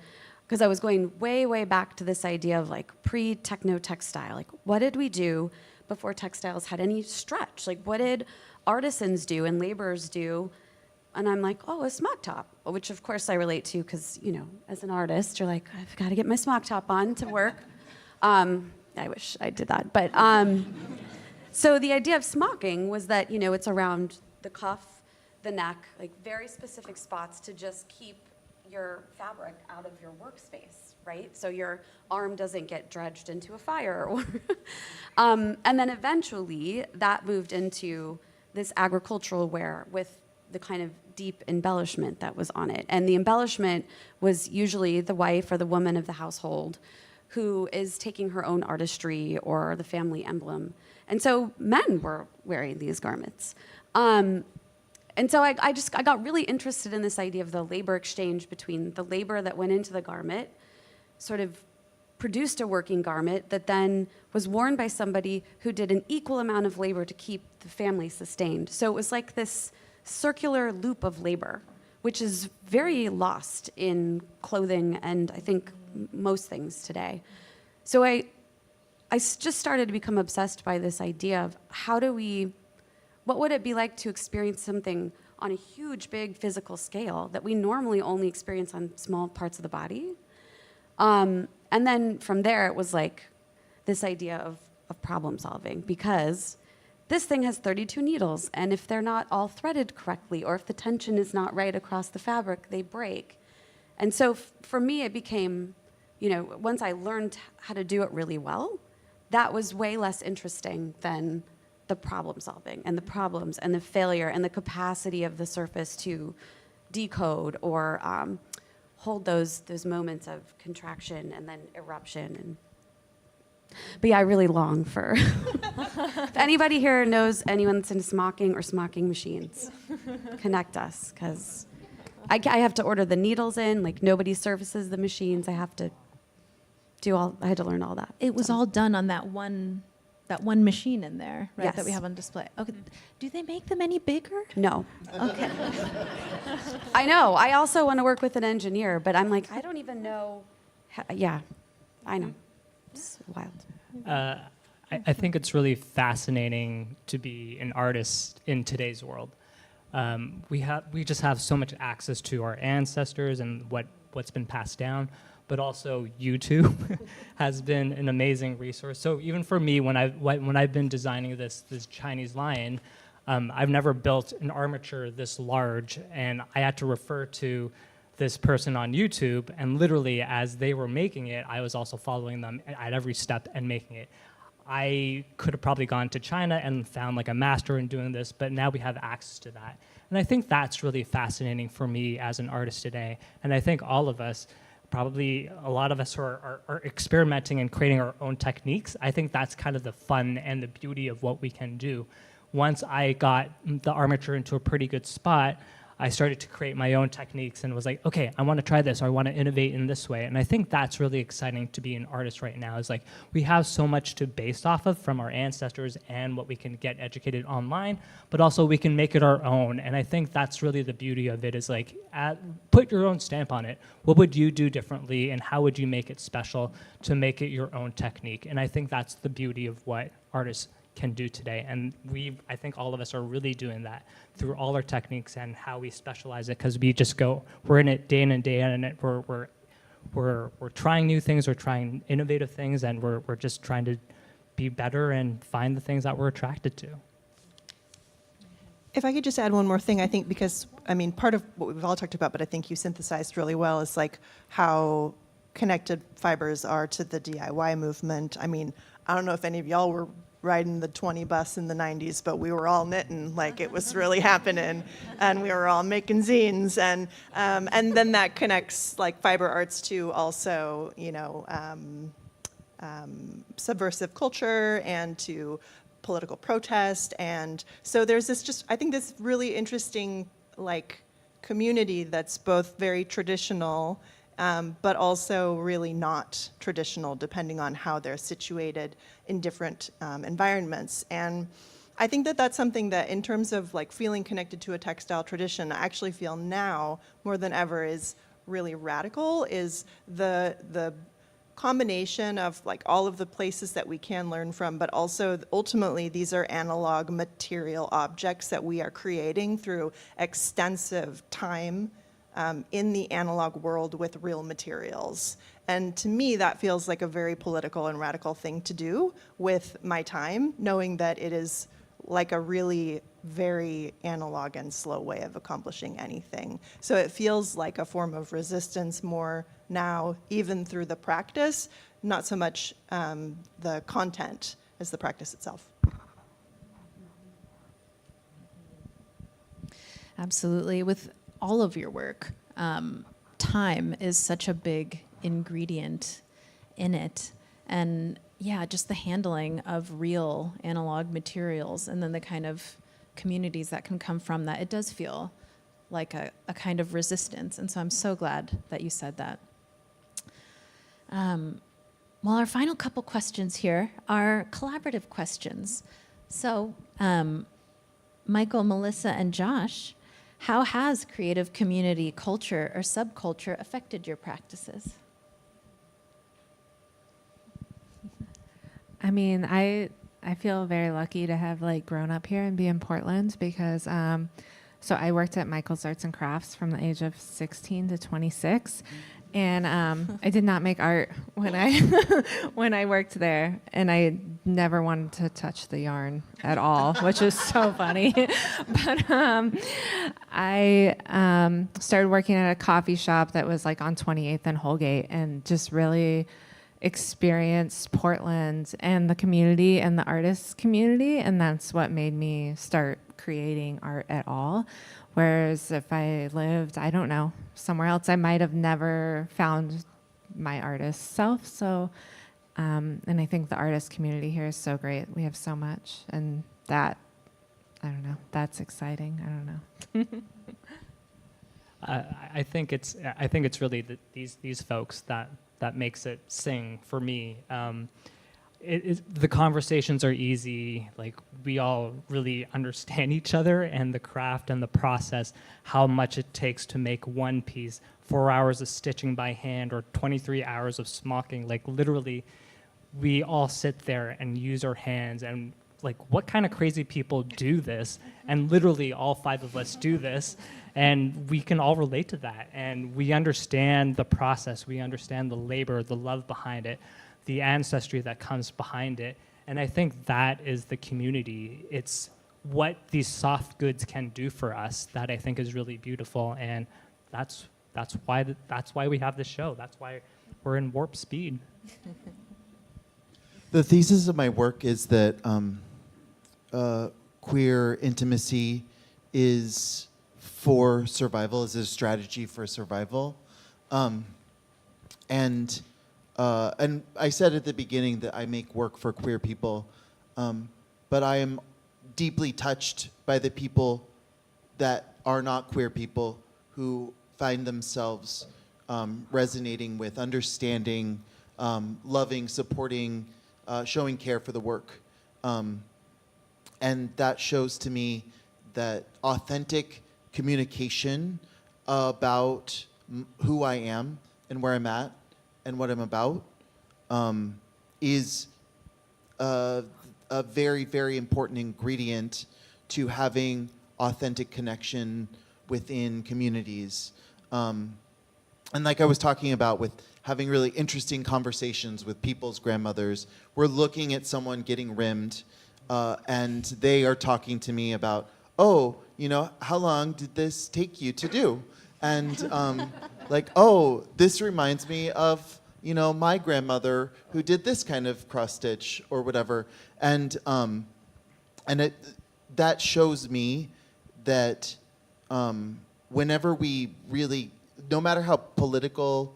because I was going way, way back to this idea of like pre-techno textile. Like, what did we do before textiles had any stretch? Like, what did artisans do and laborers do? And I'm like, oh, a smock top, which of course I relate to because, as an artist, you're like, I've got to get my smock top on to work. I wish I did that. But so the idea of smocking was that, it's around the cuff, the neck, like very specific spots to just keep your fabric out of your workspace, right? So your arm doesn't get dredged into a fire. And then eventually that moved into this agricultural wear with the kind of deep embellishment that was on it. And the embellishment was usually the wife or the woman of the household who is taking her own artistry or the family emblem. And so men were wearing these garments. And so I got really interested in this idea of the labor exchange between the labor that went into the garment, sort of produced a working garment that then was worn by somebody who did an equal amount of labor to keep the family sustained. So it was like this circular loop of labor, which is very lost in clothing and I think most things today. So I just started to become obsessed by this idea of what would it be like to experience something on a huge, big physical scale that we normally only experience on small parts of the body? And then from there, it was like this idea of problem solving, because this thing has 32 needles, and if they're not all threaded correctly, or if the tension is not right across the fabric, they break. And so for me, it became, once I learned how to do it really well, that was way less interesting than the problem solving and the problems and the failure and the capacity of the surface to decode or hold those moments of contraction and then eruption. But yeah, I really long for. If anybody here knows anyone that's into smocking or smocking machines, connect us, because I have to order the needles in. Like, nobody services the machines. I have to I had to learn all that. It was So. all done on that one machine in there, right? That we Yes. have on display. Okay. Do they make them any bigger? No. Okay. I know. I also want to work with an engineer, but I'm like, I don't even know. Yeah, I know. It's wild. I think it's really fascinating to be an artist in today's world. We just have so much access to our ancestors and what's been passed down, but also YouTube has been an amazing resource. So even for me, when I've been designing this Chinese lion, I've never built an armature this large, and I had to refer to this person on YouTube, and literally as they were making it, I was also following them at every step and making it. I could have probably gone to China and found like a master in doing this, but now we have access to that. And I think that's really fascinating for me as an artist today. And I think all of us, probably a lot of us who are experimenting and creating our own techniques, I think that's kind of the fun and the beauty of what we can do. Once I got the armature into a pretty good spot, I started to create my own techniques and was like, okay, I want to try this, or I want to innovate in this way. And I think that's really exciting to be an artist right now, is like we have so much to base off of from our ancestors and what we can get educated online, but also we can make it our own. And I think that's really the beauty of it, is like put your own stamp on it. What would you do differently, and how would you make it special to make it your own technique? And I think that's the beauty of what artists can do today, and I think all of us are really doing that through all our techniques and how we specialize it, because we're in it day in and day out, and we're trying new things, we're trying innovative things, and we're just trying to be better and find the things that we're attracted to. If I could just add one more thing, I think, because, I mean, part of what we've all talked about, but I think you synthesized really well, is like how connected fibers are to the DIY movement. I mean, I don't know if any of y'all were riding the 20 bus in the 90s, but we were all knitting, like it was really happening, and we were all making zines, and then that connects like fiber arts to also, you know, subversive culture and to political protest, and so there's this I think this really interesting like community that's both very traditional, but also really not traditional, depending on how they're situated in different environments. And I think that that's something that, in terms of like feeling connected to a textile tradition, I actually feel now more than ever is really radical, is the combination of like all of the places that we can learn from, but also ultimately these are analog material objects that we are creating through extensive time in the analog world with real materials. And to me, that feels like a very political and radical thing to do with my time, knowing that it is like a really very analog and slow way of accomplishing anything. So it feels like a form of resistance more now, even through the practice, not so much the content as the practice itself. Absolutely. With all of your work, time is such a big ingredient in it. And yeah, just the handling of real analog materials and then the kind of communities that can come from that, it does feel like a kind of resistance. And so I'm so glad that you said that. Well, our final couple questions here are collaborative questions. So, Michael, Melissa, and Josh, how has creative community culture or subculture affected your practices? I mean, I feel very lucky to have like grown up here and be in Portland because so I worked at Michael's Arts and Crafts from the age of 16 to 26. And I did not make art when I when I worked there, and I never wanted to touch the yarn at all, which is so funny. But I started working at a coffee shop that was like on 28th and Holgate, and just really experienced Portland and the community and the artists community, and that's what made me start creating art at all. Whereas if I lived, I don't know, somewhere else, I might have never found my artist self. So, and I think the artist community here is so great. We have so much, and that, I don't know, that's exciting. I don't know. I think it's really these folks that that makes it sing for me. The conversations are easy. Like, we all really understand each other and the craft and the process, how much it takes to make one piece, 4 hours of stitching by hand or 23 hours of smocking. Like, literally, we all sit there and use our hands, and like, what kind of crazy people do this? And literally all 5 of us do this, and we can all relate to that. And we understand the process, we understand the labor, the love behind it, the ancestry that comes behind it. And I think that is the community. It's what these soft goods can do for us that I think is really beautiful. And that's why we have this show. That's why we're in warp speed. The thesis of my work is that queer intimacy is for survival, is a strategy for survival. And I said at the beginning that I make work for queer people, but I am deeply touched by the people that are not queer people who find themselves resonating with, understanding, loving, supporting, showing care for the work. And that shows to me that authentic communication about who I am and where I'm at and what I'm about is a very, very important ingredient to having authentic connection within communities. And like I was talking about with having really interesting conversations with people's grandmothers, we're looking at someone getting rimmed, and they are talking to me about, oh, you know, how long did this take you to do? And like, oh, this reminds me of, you know, my grandmother who did this kind of cross stitch or whatever. And that shows me that whenever we really, no matter how political,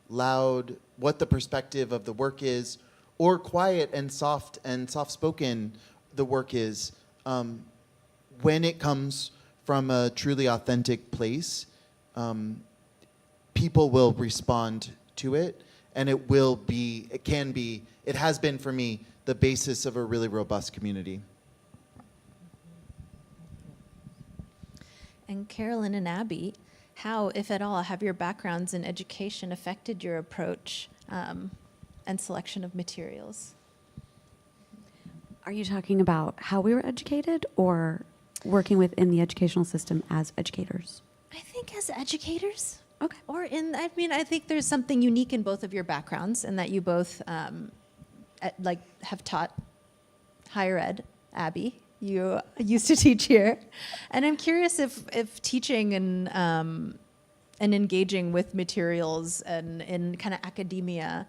loud, what the perspective of the work is, or quiet and soft-spoken the work is, when it comes from a truly authentic place, people will respond to it, and it has been for me the basis of a really robust community. And Carolyn and Abbie, how, if at all, have your backgrounds in education affected your approach and selection of materials? Are you talking about how we were educated or working within the educational system as educators? I think as educators. Okay. Or I think there's something unique in both of your backgrounds, and that you both have taught higher ed. Abbie, you used to teach here, and I'm curious if teaching and engaging with materials and in kind of academia,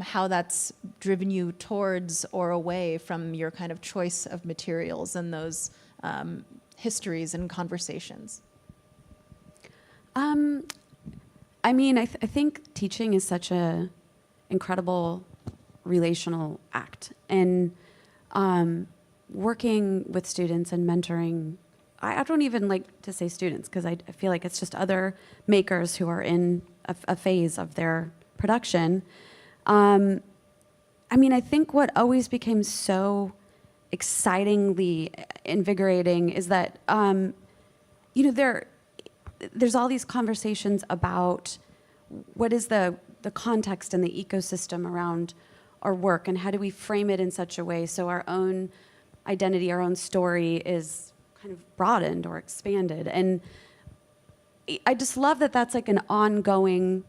how that's driven you towards or away from your kind of choice of materials and those histories and conversations. I mean, I think teaching is such a incredible relational act, and working with students and mentoring. I don't even like to say students because I feel like it's just other makers who are in a phase of their production. I mean, I think what always became so excitingly invigorating is that, there's all these conversations about what is the context and the ecosystem around our work, and how do we frame it in such a way so our own identity, our own story is kind of broadened or expanded. And I just love that that's like an ongoing,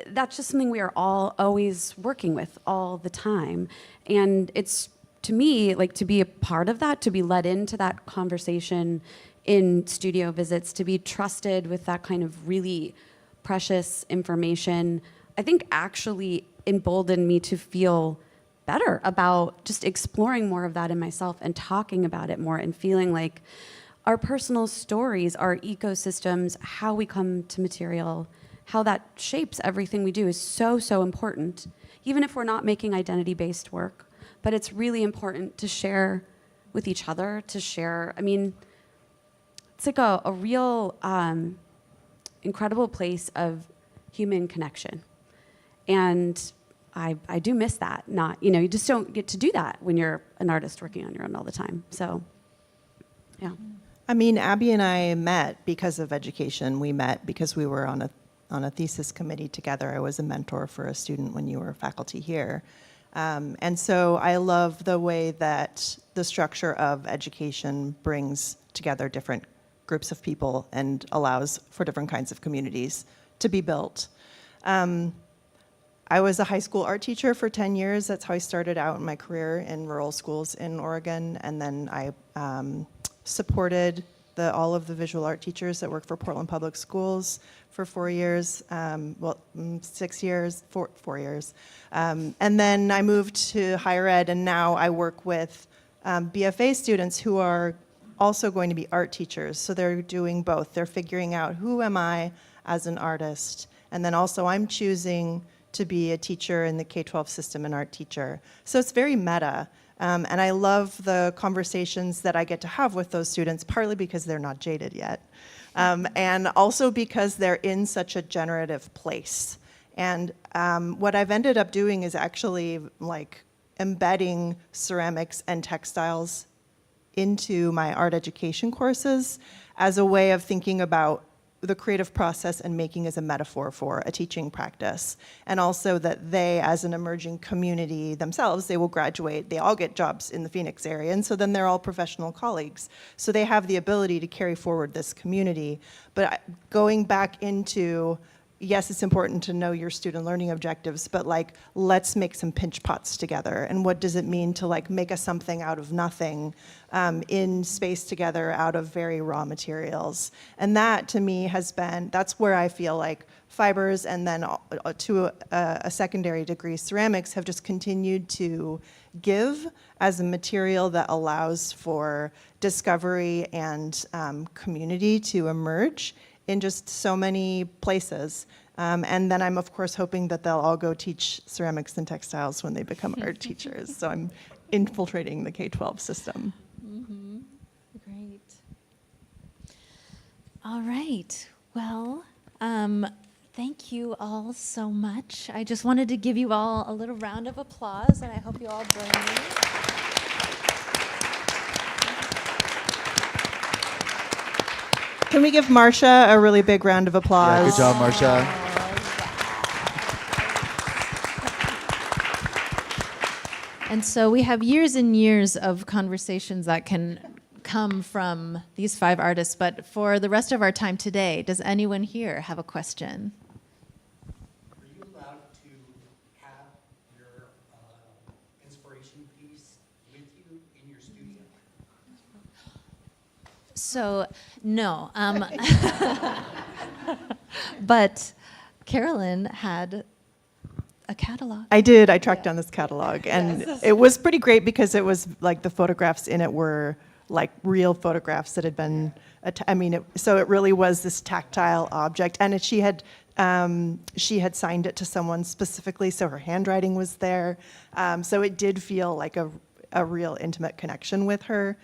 that's just something we are all always working with all the time. And it's, to me, like, to be a part of that, to be led into that conversation in studio visits, to be trusted with that kind of really precious information, I think actually emboldened me to feel better about just exploring more of that in myself and talking about it more, and feeling like our personal stories, our ecosystems, how we come to material, how that shapes everything we do is so, so important, even if we're not making identity-based work. But it's really important to share with each other, to share, I mean, it's like a real incredible place of human connection. And I do miss that. Not, you just don't get to do that when you're an artist working on your own all the time. So, yeah. I mean, Abbie and I met because of education. We met because we were on a thesis committee together. I was a mentor for a student when you were faculty here. And so I love the way that the structure of education brings together different groups of people and allows for different kinds of communities to be built. I was a high school art teacher for 10 years. That's how I started out in my career in rural schools in Oregon. And then I supported all of the visual art teachers that work for Portland Public Schools for 4 years, 6 years, 4 years. And then I moved to higher ed, and now I work with BFA students who are also going to be art teachers. So they're doing both. They're figuring out, who am I as an artist? And then also I'm choosing to be a teacher in the K-12 system, an art teacher. So it's very meta. And I love the conversations that I get to have with those students, partly because they're not jaded yet, and also because they're in such a generative place. And what I've ended up doing is actually like embedding ceramics and textiles into my art education courses as a way of thinking about the creative process and making as a metaphor for a teaching practice. And also that they, as an emerging community themselves, they will graduate, they all get jobs in the Phoenix area, and so then they're all professional colleagues. So they have the ability to carry forward this community. But going back into, yes, it's important to know your student learning objectives, but like, let's make some pinch pots together. And what does it mean to like make a something out of nothing in space together out of very raw materials? And that to me has been, that's where I feel like fibers and then to a secondary degree ceramics have just continued to give as a material that allows for discovery and community to emerge in just so many places. And then I'm, of course, hoping that they'll all go teach ceramics and textiles when they become art teachers. So I'm infiltrating the K-12 system. Mm-hmm. Great. All right. Well, thank you all so much. I just wanted to give you all a little round of applause, and I hope you all join me. Can we give Marsha a really big round of applause? Yeah, good job, Marsha. And so we have years and years of conversations that can come from these 5 artists, but for the rest of our time today, does anyone here have a question? Are you allowed to have your inspiration piece with you in your studio? So, no. But Carolyn had a catalog. I did. I tracked down this catalog, and it was pretty great because it was like the photographs in it were like real photographs that had been. So it really was this tactile object, and she had signed it to someone specifically, so her handwriting was there. So it did feel like a real intimate connection with her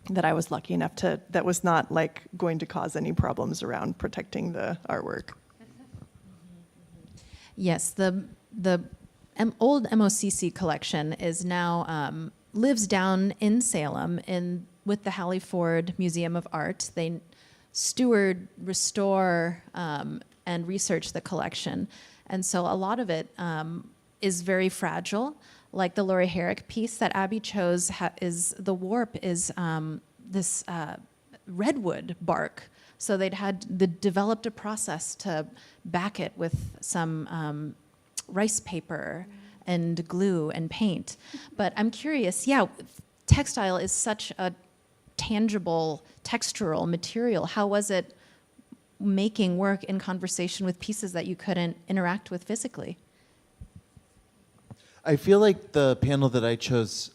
that I was lucky enough to. That was not like going to cause any problems around protecting the artwork. Yes, the old MOCC collection is now lives down in Salem with the Hallie Ford Museum of Art. They steward, restore, and research the collection, and so a lot of it is very fragile. Like the Laurie Herrick piece that Abbie chose is the warp is this redwood bark. So they'd developed a process to back it with some rice paper and glue and paint. But I'm curious, textile is such a tangible, textural material. How was it making work in conversation with pieces that you couldn't interact with physically? I feel like the panel that I chose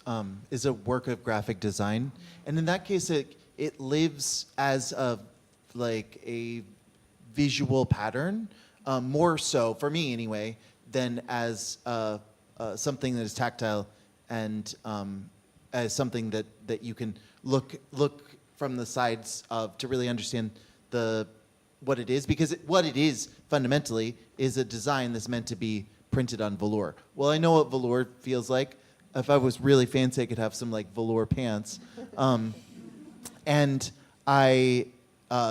is a work of graphic design, and in that case, it lives as a visual pattern, more so for me anyway, than as something that is tactile and as something that you can look from the sides of to really understand what it is, because what it is fundamentally is a design that's meant to be printed on velour. Well, I know what velour feels like. If I was really fancy, I could have some like velour pants. And I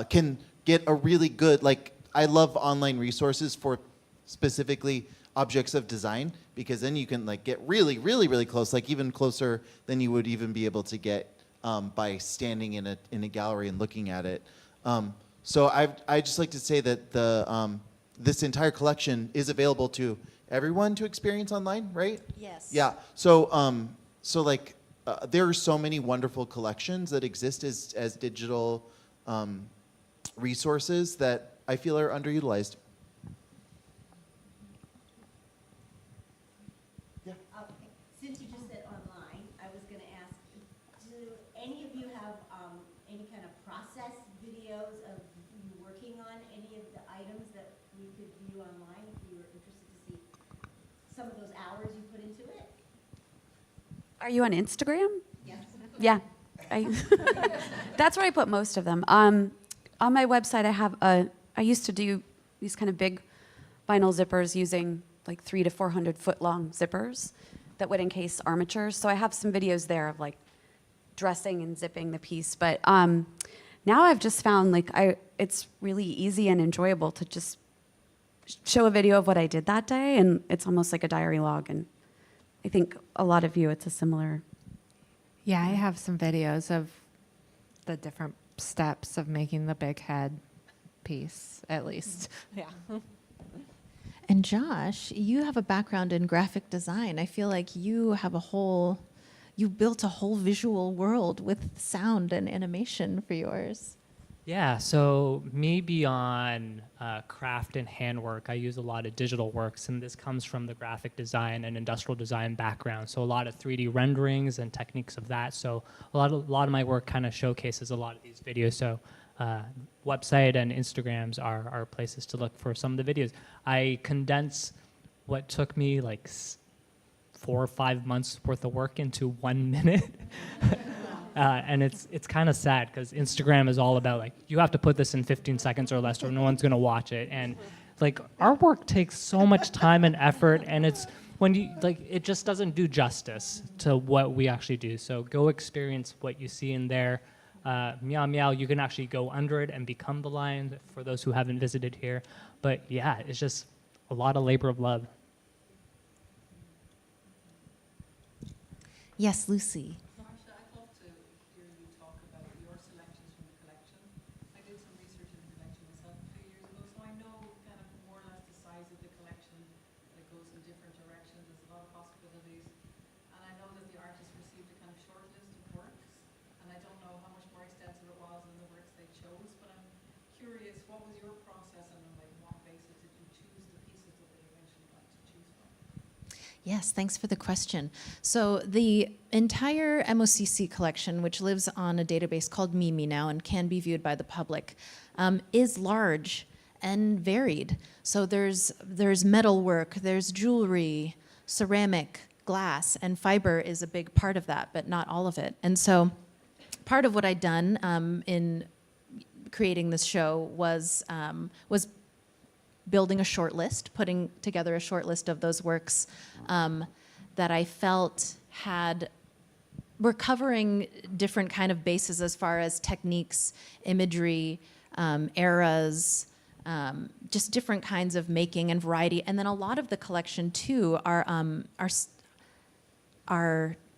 can get a really good, like, I love online resources for specifically objects of design, because then you can like get really, really, really close, like even closer than you would even be able to get by standing in a gallery and looking at it. So I just like to say that this entire collection is available to everyone to experience online, right? Yes. Yeah. So like there are so many wonderful collections that exist as digital resources that I feel are underutilized. Okay. Since you just said online, I was going to ask, do any of you have any kind of process videos of you working on any of the items that we could view online if we were interested to see some of those hours you put into it? Are you on Instagram? Yes. Yeah. That's where I put most of them. On my website, I used to do these kind of big vinyl zippers using like 300 to 400 foot long zippers that would encase armatures. So I have some videos there of like dressing and zipping the piece. But now I've just found like it's really easy and enjoyable to just show a video of what I did that day, and it's almost like a diary log. And I think a lot of you, it's a similar. Yeah, I have some videos of the different steps of making the big head piece, at least. Yeah. And Josh, you have a background in graphic design. I feel like you built a whole visual world with sound and animation for yours. Yeah, so me beyond craft and handwork, I use a lot of digital works, and this comes from the graphic design and industrial design background. So a lot of 3D renderings and techniques of that. So a lot of my work kind of showcases a lot of these videos. So website and Instagrams are places to look for some of the videos. I condense what took me like 4 or 5 months worth of work into 1 minute. And it's kind of sad because Instagram is all about like, you have to put this in 15 seconds or less or no one's going to watch it. And like our work takes so much time and effort, and it's when you like, it just doesn't do justice to what we actually do. So go experience what you see in there. Meow Meow, you can actually go under it and become the lion for those who haven't visited here. But yeah, it's just a lot of labor of love. Yes, Lucy. Marsha, I'd love to hear you talk about your selections from the collection. I did some research in the collection myself a few years ago, so I know kind of more or less the size of the collection, that it goes in different directions, there's a lot of possibilities. And I know that the artist received a kind of short list of works, and I don't know how much more extensive it was than the works they chose, but I'm curious, what was your process, and on like what basis did you choose the pieces that they eventually got to choose from? Yes, thanks for the question. So the entire MOCC collection, which lives on a database called Mimi now and can be viewed by the public, is large and varied. So there's metal work, there's jewelry, ceramic, glass, and fiber is a big part of that, but not all of it. And so part of what I'd done in creating this show was building a short list, putting together a short list of those works that I felt were covering different kind of bases as far as techniques, imagery, eras, just different kinds of making and variety. And then a lot of the collection too are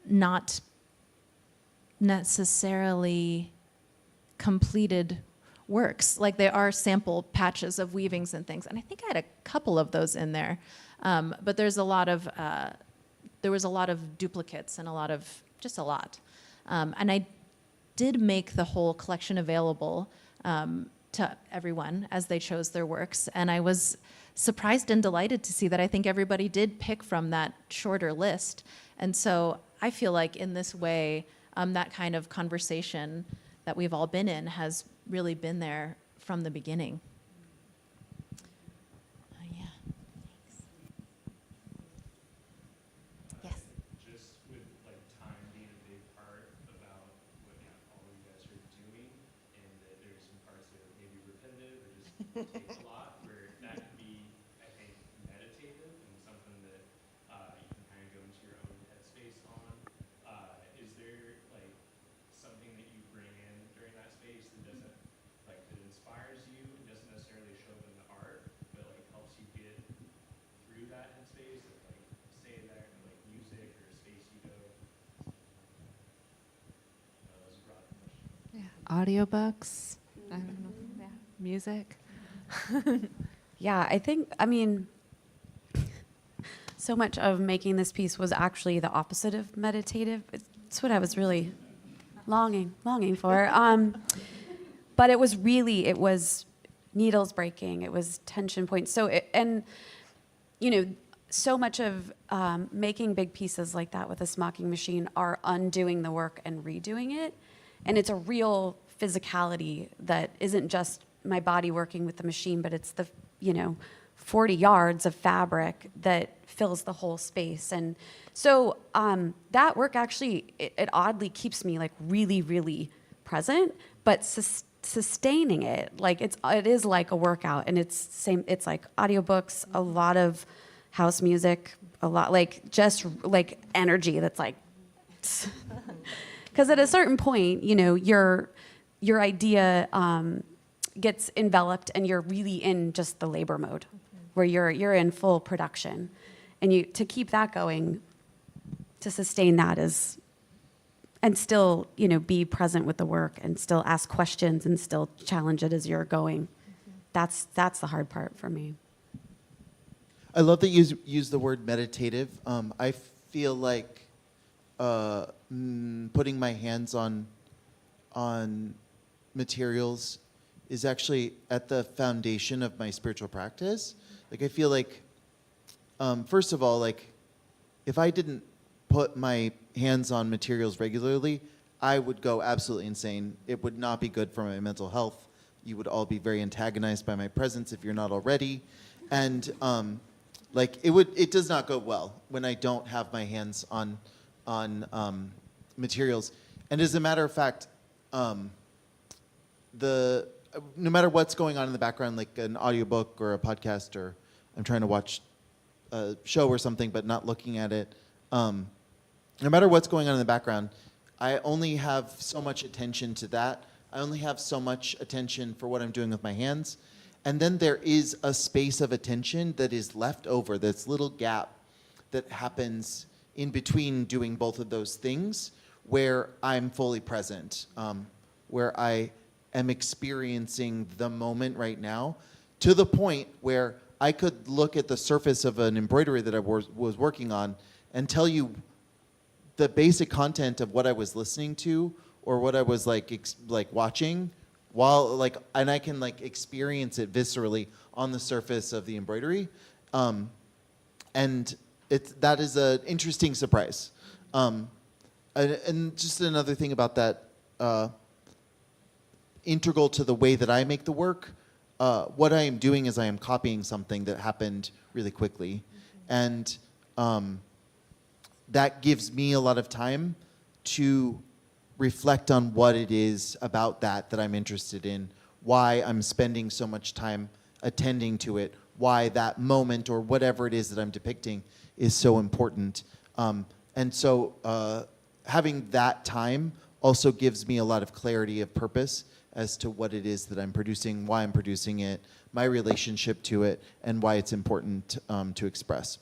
not necessarily completed works. Like they are sample patches of weavings and things. And I think I had a couple of those in there. But there was a lot of duplicates and just a lot. And I did make the whole collection available to everyone as they chose their works. And I was surprised and delighted to see that I think everybody did pick from that shorter list. And so I feel like in this way, that kind of conversation that we've all been in has really been there from the beginning. Yeah. Thanks. Yes. Just with like time being a big part about what all you guys are doing, and that there's some parts that are maybe repetitive or just take a lot, where that could be, I think, meditative and something audiobooks. I don't know. Yeah, music. Yeah, I mean, so much of making this piece was actually the opposite of meditative. It's what I was really longing for. But it was needles breaking. It was tension points. So much of making big pieces like that with a smocking machine are undoing the work and redoing it. And it's a real physicality that isn't just my body working with the machine, but it's the, 40 yards of fabric that fills the whole space. And so that work actually, it oddly keeps me like really, really present, but sustaining it, like it is like a workout, and it's like audiobooks, a lot of house music, a lot like just like energy that's like, because at a certain point, your idea gets enveloped and you're really in just the labor mode where you're in full production, and to keep that going, to sustain that is, and still be present with the work and still ask questions and still challenge it as you're going. That's the hard part for me. I love that you use the word meditative. I feel like putting my hands on materials is actually at the foundation of my spiritual practice. Like I feel like, first of all, like if I didn't put my hands on materials regularly, I would go absolutely insane. It would not be good for my mental health. You would all be very antagonized by my presence if you're not already. And it does not go well when I don't have my hands on materials. And as a matter of fact, no matter what's going on in the background, like an audiobook or a podcast, or I'm trying to watch a show or something but not looking at it, no matter what's going on in the background, I only have so much attention to that. I only have so much attention for what I'm doing with my hands. And then there is a space of attention that is left over, this little gap that happens in between doing both of those things, where I'm fully present, where I am experiencing the moment right now, to the point where I could look at the surface of an embroidery that I was working on and tell you the basic content of what I was listening to or what I was like watching, and I can experience it viscerally on the surface of the embroidery, and that is an interesting surprise. And just another thing about that, integral to the way that I make the work, what I am doing is I am copying something that happened really quickly, and that gives me a lot of time to reflect on what it is about that I'm interested in, why I'm spending so much time attending to it, why that moment or whatever it is that I'm depicting is so important. And so having that time also gives me a lot of clarity of purpose as to what it is that I'm producing, why I'm producing it, my relationship to it, and why it's important to express.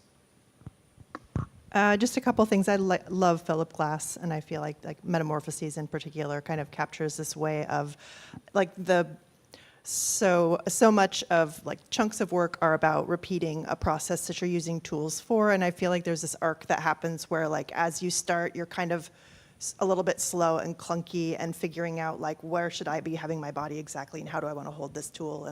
Just a couple things. I love Philip Glass, and I feel like Metamorphoses in particular kind of captures this way of so much of chunks of work are about repeating a process that you're using tools for, and I feel like there's this arc that happens where as you start, you're kind of a little bit slow and clunky and figuring out where should I be having my body exactly and how do I want to hold this tool,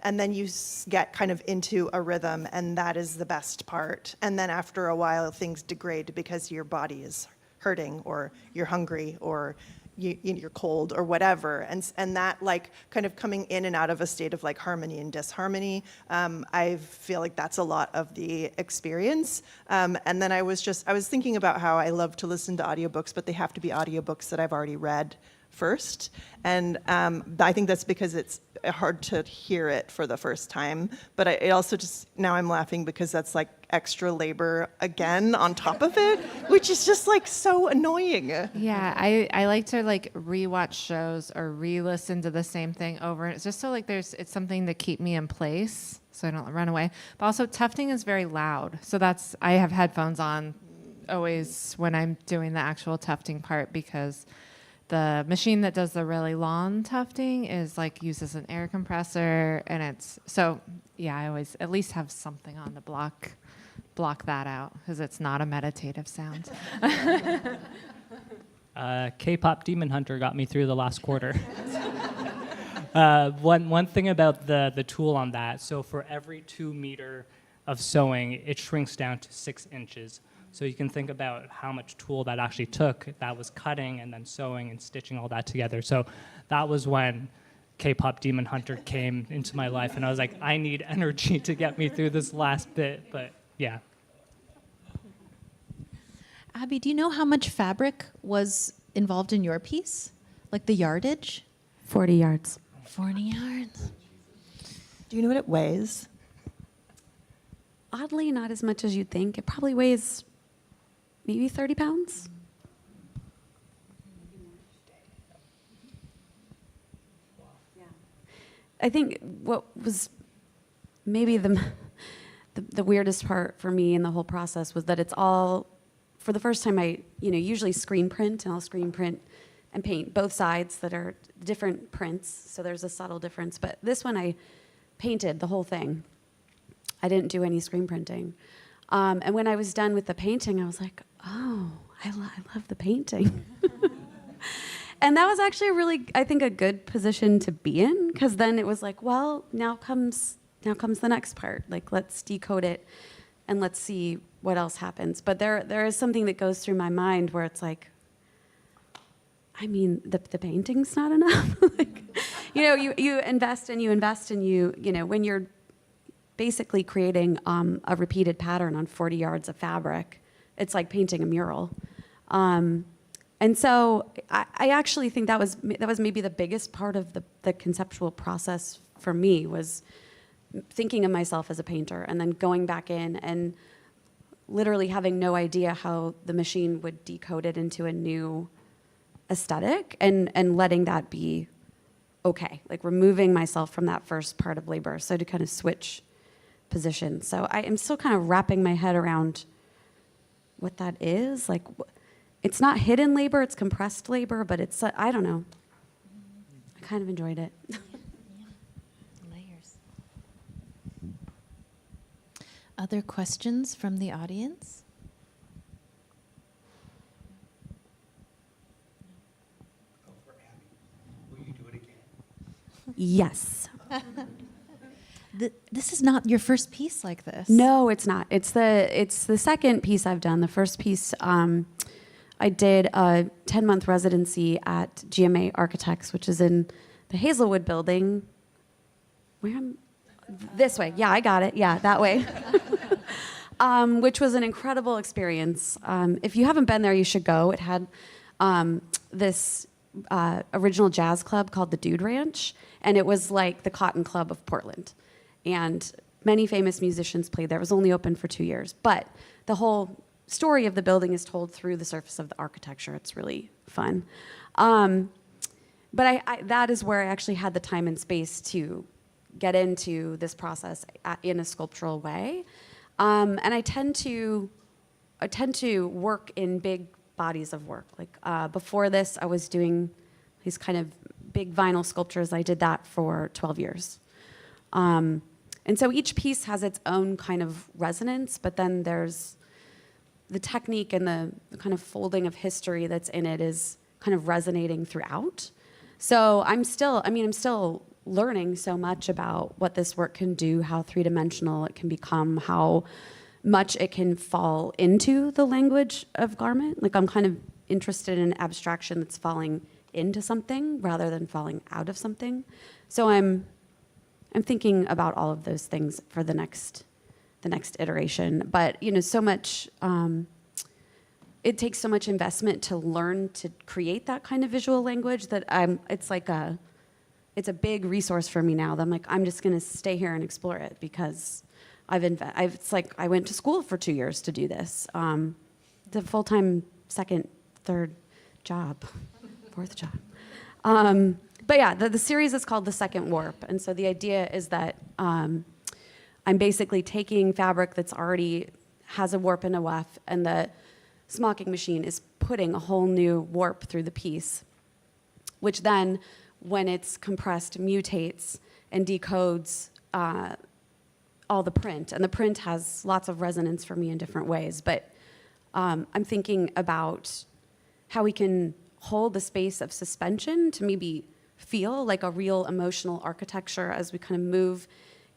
and then you get kind of into a rhythm, and that is the best part. And then after a while things degrade because your body is hurting or you're hungry or you're cold or whatever, and that kind of coming in and out of a state of harmony and disharmony, I feel like that's a lot of the experience. And then I was thinking about how I love to listen to audiobooks, but they have to be audiobooks that I've already read first, and I think that's because it's hard to hear it for the first time, but it also just, now I'm laughing because that's extra labor again on top of it, which is just so annoying. Yeah, I like to rewatch shows or re-listen to the same thing over, and it's just so it's something to keep me in place so I don't run away. But also tufting is very loud, so I have headphones on always when I'm doing the actual tufting part, because the machine that does the really long tufting is like uses an air compressor, and it's so yeah. I always at least have something on to block that out because it's not a meditative sound. K-pop Demon Hunter got me through the last quarter. One thing about the tool on that, so for every 2 meter of sewing, it shrinks down to 6 inches. So you can think about how much tool that actually took. That was cutting and then sewing and stitching all that together. So that was when K-pop Demon Hunter came into my life, and I was like, I need energy to get me through this last bit. But yeah. Abbie, do you know how much fabric was involved in your piece? Like the yardage? 40 yards. 40 yards. Do you know what it weighs? Oddly, not as much as you'd think. It probably weighs maybe 30 pounds. I think what was maybe the weirdest part for me in the whole process was that it's all, for the first time I, usually screen print, and I'll screen print and paint both sides that are different prints, so there's a subtle difference. But this one I painted the whole thing. I didn't do any screen printing. And when I was done with the painting, I was like, oh, I love the painting. And that was actually I think, a good position to be in, because then it was like, well, now comes the next part. Like, let's decode it and let's see what else happens. But there is something that goes through my mind where it's like, I mean, the painting's not enough. Like, you invest and you invest and when you're basically creating a repeated pattern on 40 yards of fabric, it's like painting a mural. And so I actually think that was maybe the biggest part of the conceptual process for me, was thinking of myself as a painter and then going back in and literally having no idea how the machine would decode it into a new aesthetic, and letting that be okay, like removing myself from that first part of labor, so to kind of switch positions. So I am still kind of wrapping my head around what that is. Like, it's not hidden labor, it's compressed labor, but it's, I don't know. I kind of enjoyed it. Layers. Other questions from the audience? Oh, for Abbie. Will you do it again? Yes. This is not your first piece like this. No, it's not. It's the second piece I've done. The first piece, I did a 10-month residency at GMA Architects, which is in the Hazelwood building. This way. Yeah, I got it. Yeah, that way. Which was an incredible experience. If you haven't been there, you should go. It had this original jazz club called the Dude Ranch, and it was like the Cotton Club of Portland. And many famous musicians played there. It was only open for 2 years. But the whole story of the building is told through the surface of the architecture. It's really fun. But that is where I actually had the time and space to get into this process in a sculptural way. And I tend to work in big bodies of work. Like before this, I was doing these kind of big vinyl sculptures. I did that for 12 years. And so each piece has its own kind of resonance, but then there's the technique and the kind of folding of history that's in it is kind of resonating throughout. So I'm still learning so much about what this work can do, how three-dimensional it can become, how much it can fall into the language of garment. Like, I'm kind of interested in abstraction that's falling into something rather than falling out of something. So I'm thinking about all of those things for the next iteration. But so much. It takes so much investment to learn to create that kind of visual language that it's a big resource for me now. That I'm like, I'm just going to stay here and explore it, because it's like I went to school for 2 years to do this. It's a full-time second, third job, fourth job. But yeah, the series is called The Second Warp. And so the idea is that I'm basically taking fabric that's already has a warp and a weft, and the smocking machine is putting a whole new warp through the piece. which then, when it's compressed, mutates and decodes all the print. And the print has lots of resonance for me in different ways. But I'm thinking about how we can hold the space of suspension to maybe feel like a real emotional architecture as we kind of move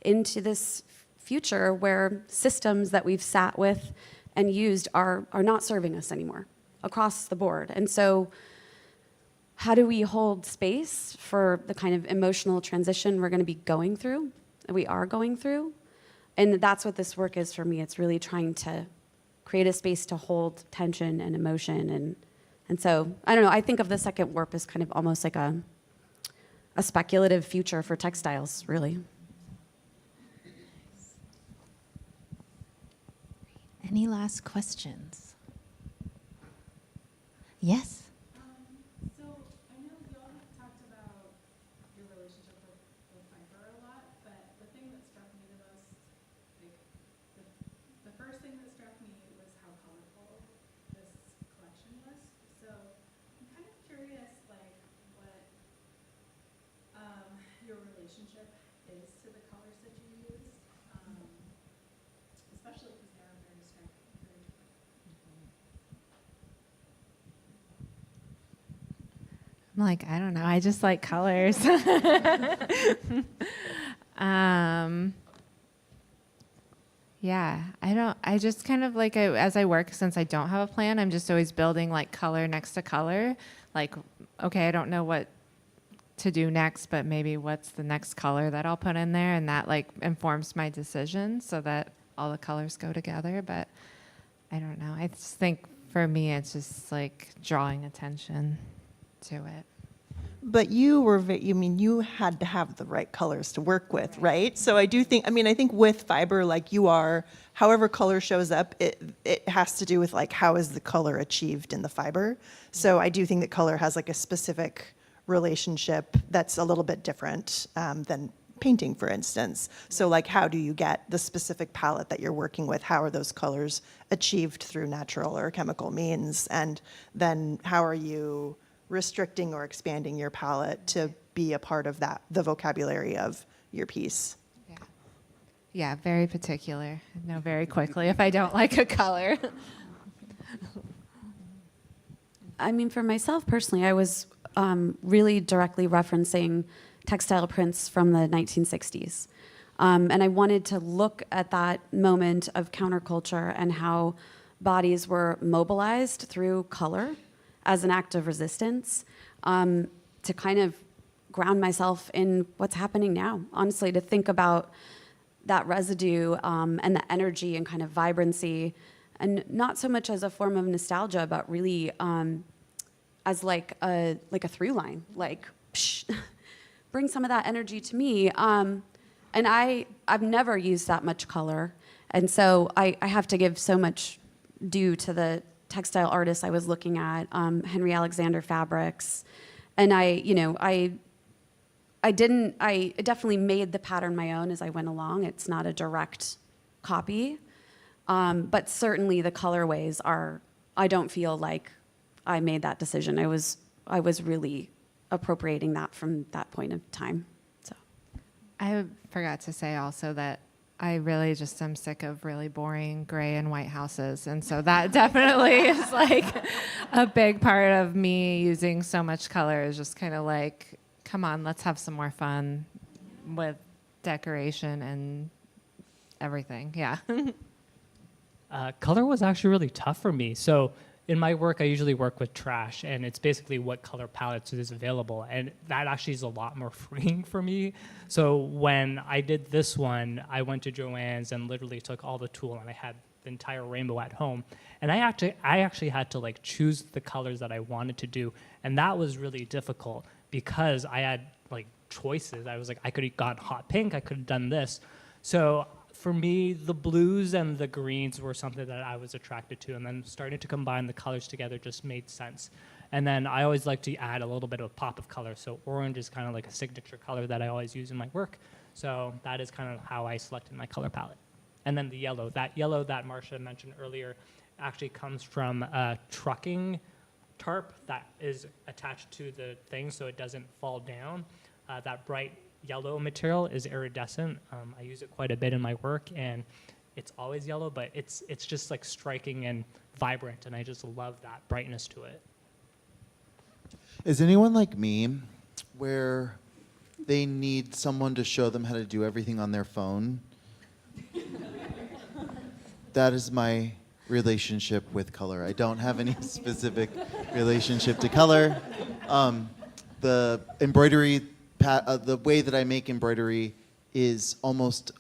into this future where systems that we've sat with and used are not serving us anymore across the board. And so how do we hold space for the kind of emotional transition we're going to be going through, that we are going through? And that's what this work is for me. It's really trying to create a space to hold tension and emotion. And so, I don't know, I think of the second warp as kind of almost like a speculative future for textiles, really. Any last questions? Yes? So I know you all have talked about your relationship with fiber a lot, but the thing that struck me the most, like the first thing that struck me was how colorful this collection was. So I'm kind of curious, like what your relationship is to the colors that you use, especially because they are very striking, very different. I'm like, I don't know. I just like colors. Yeah, I just kind of like, as I work, since I don't have a plan, I'm just always building like color next to color. Like, okay, I don't know what to do next, but maybe what's the next color that I'll put in there, and that like informs my decision so that all the colors go together. But I don't know. I just think for me, it's just like drawing attention to it. But you were, you had to have the right colors to work with, right? So I do think, I think with fiber, like you are, however color shows up, it has to do with like how is the color achieved in the fiber. So I do think that color has like a specific relationship that's a little bit different than painting, for instance. So like how do you get the specific palette that you're working with? How are those colors achieved through natural or chemical means? And then how are you restricting or expanding your palette to be a part of that, the vocabulary of your piece? Yeah, very particular. I know very quickly if I don't like a color. I mean, for myself personally, I was really directly referencing textile prints from the 1960s. And I wanted to look at that moment of counterculture and how bodies were mobilized through color as an act of resistance, to kind of ground myself in what's happening now. Honestly, to think about that residue and the energy and kind of vibrancy, and not so much as a form of nostalgia, but really as like a through line, like psh, bring some of that energy to me. And I've never used that much color, and so I have to give so much due to the textile artists I was looking at, Henry Alexander Fabrics, and I definitely made the pattern my own as I went along. It's not a direct copy, but certainly the colorways are. I don't feel like I made that decision. I was really appropriating that from that point of time. So, I forgot to say also that I really just am sick of really boring gray and white houses. And so that definitely is like a big part of me using so much color, is just kind of like, come on, let's have some more fun with decoration and everything. Yeah. Color was actually really tough for me. So in my work, I usually work with trash, and it's basically what color palettes is available. And that actually is a lot more freeing for me. So when I did this one, I went to Joann's and literally took all the tulle, and I had the entire rainbow at home. And I actually had to like choose the colors that I wanted to do. And that was really difficult because I had like choices. I was like, I could have gone hot pink, I could have done this. So for me, the blues and the greens were something that I was attracted to, and then starting to combine the colors together just made sense. And then I always like to add a little bit of a pop of color, so orange is kind of like a signature color that I always use in my work. So that is kind of how I selected my color palette. And then the yellow that Marsha mentioned earlier actually comes from trucking tarp that is attached to the thing so it doesn't fall down. That bright yellow material is iridescent. I use it quite a bit in my work, and it's always yellow, but it's just like striking and vibrant, and I just love that brightness to it. Is anyone like me where they need someone to show them how to do everything on their phone? That is my relationship with color. I don't have any specific relationship to color. The embroidery, the way that I make embroidery is almost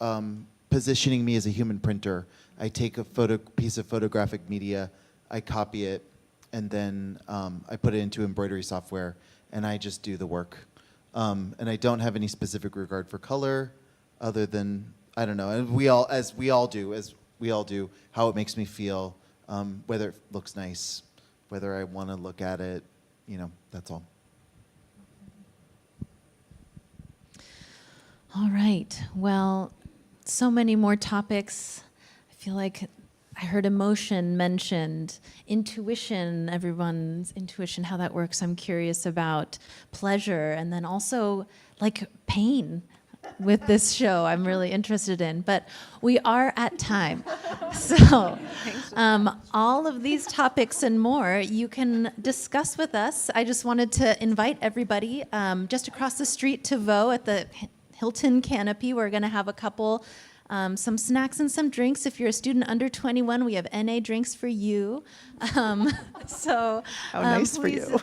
positioning me as a human printer. I take a piece of photographic media, I copy it, and then I put it into embroidery software, and I just do the work. And I don't have any specific regard for color, other than, I don't know, and we all do, how it makes me feel, whether it looks nice, whether I want to look at it, that's all. All right. Well, so many more topics. I feel like I heard emotion mentioned, intuition, everyone's intuition, how that works. I'm curious about pleasure, and then also like pain with this show I'm really interested in. But we are at time. So all of these topics and more you can discuss with us. I just wanted to invite everybody just across the street to Vo at the Hilton Canopy. We're going to have a couple some snacks and some drinks. If you're a student under 21, we have NA drinks for you. So How nice for you.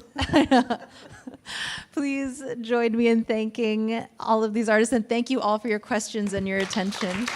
Please join me in thanking all of these artists, and thank you all for your questions and your attention.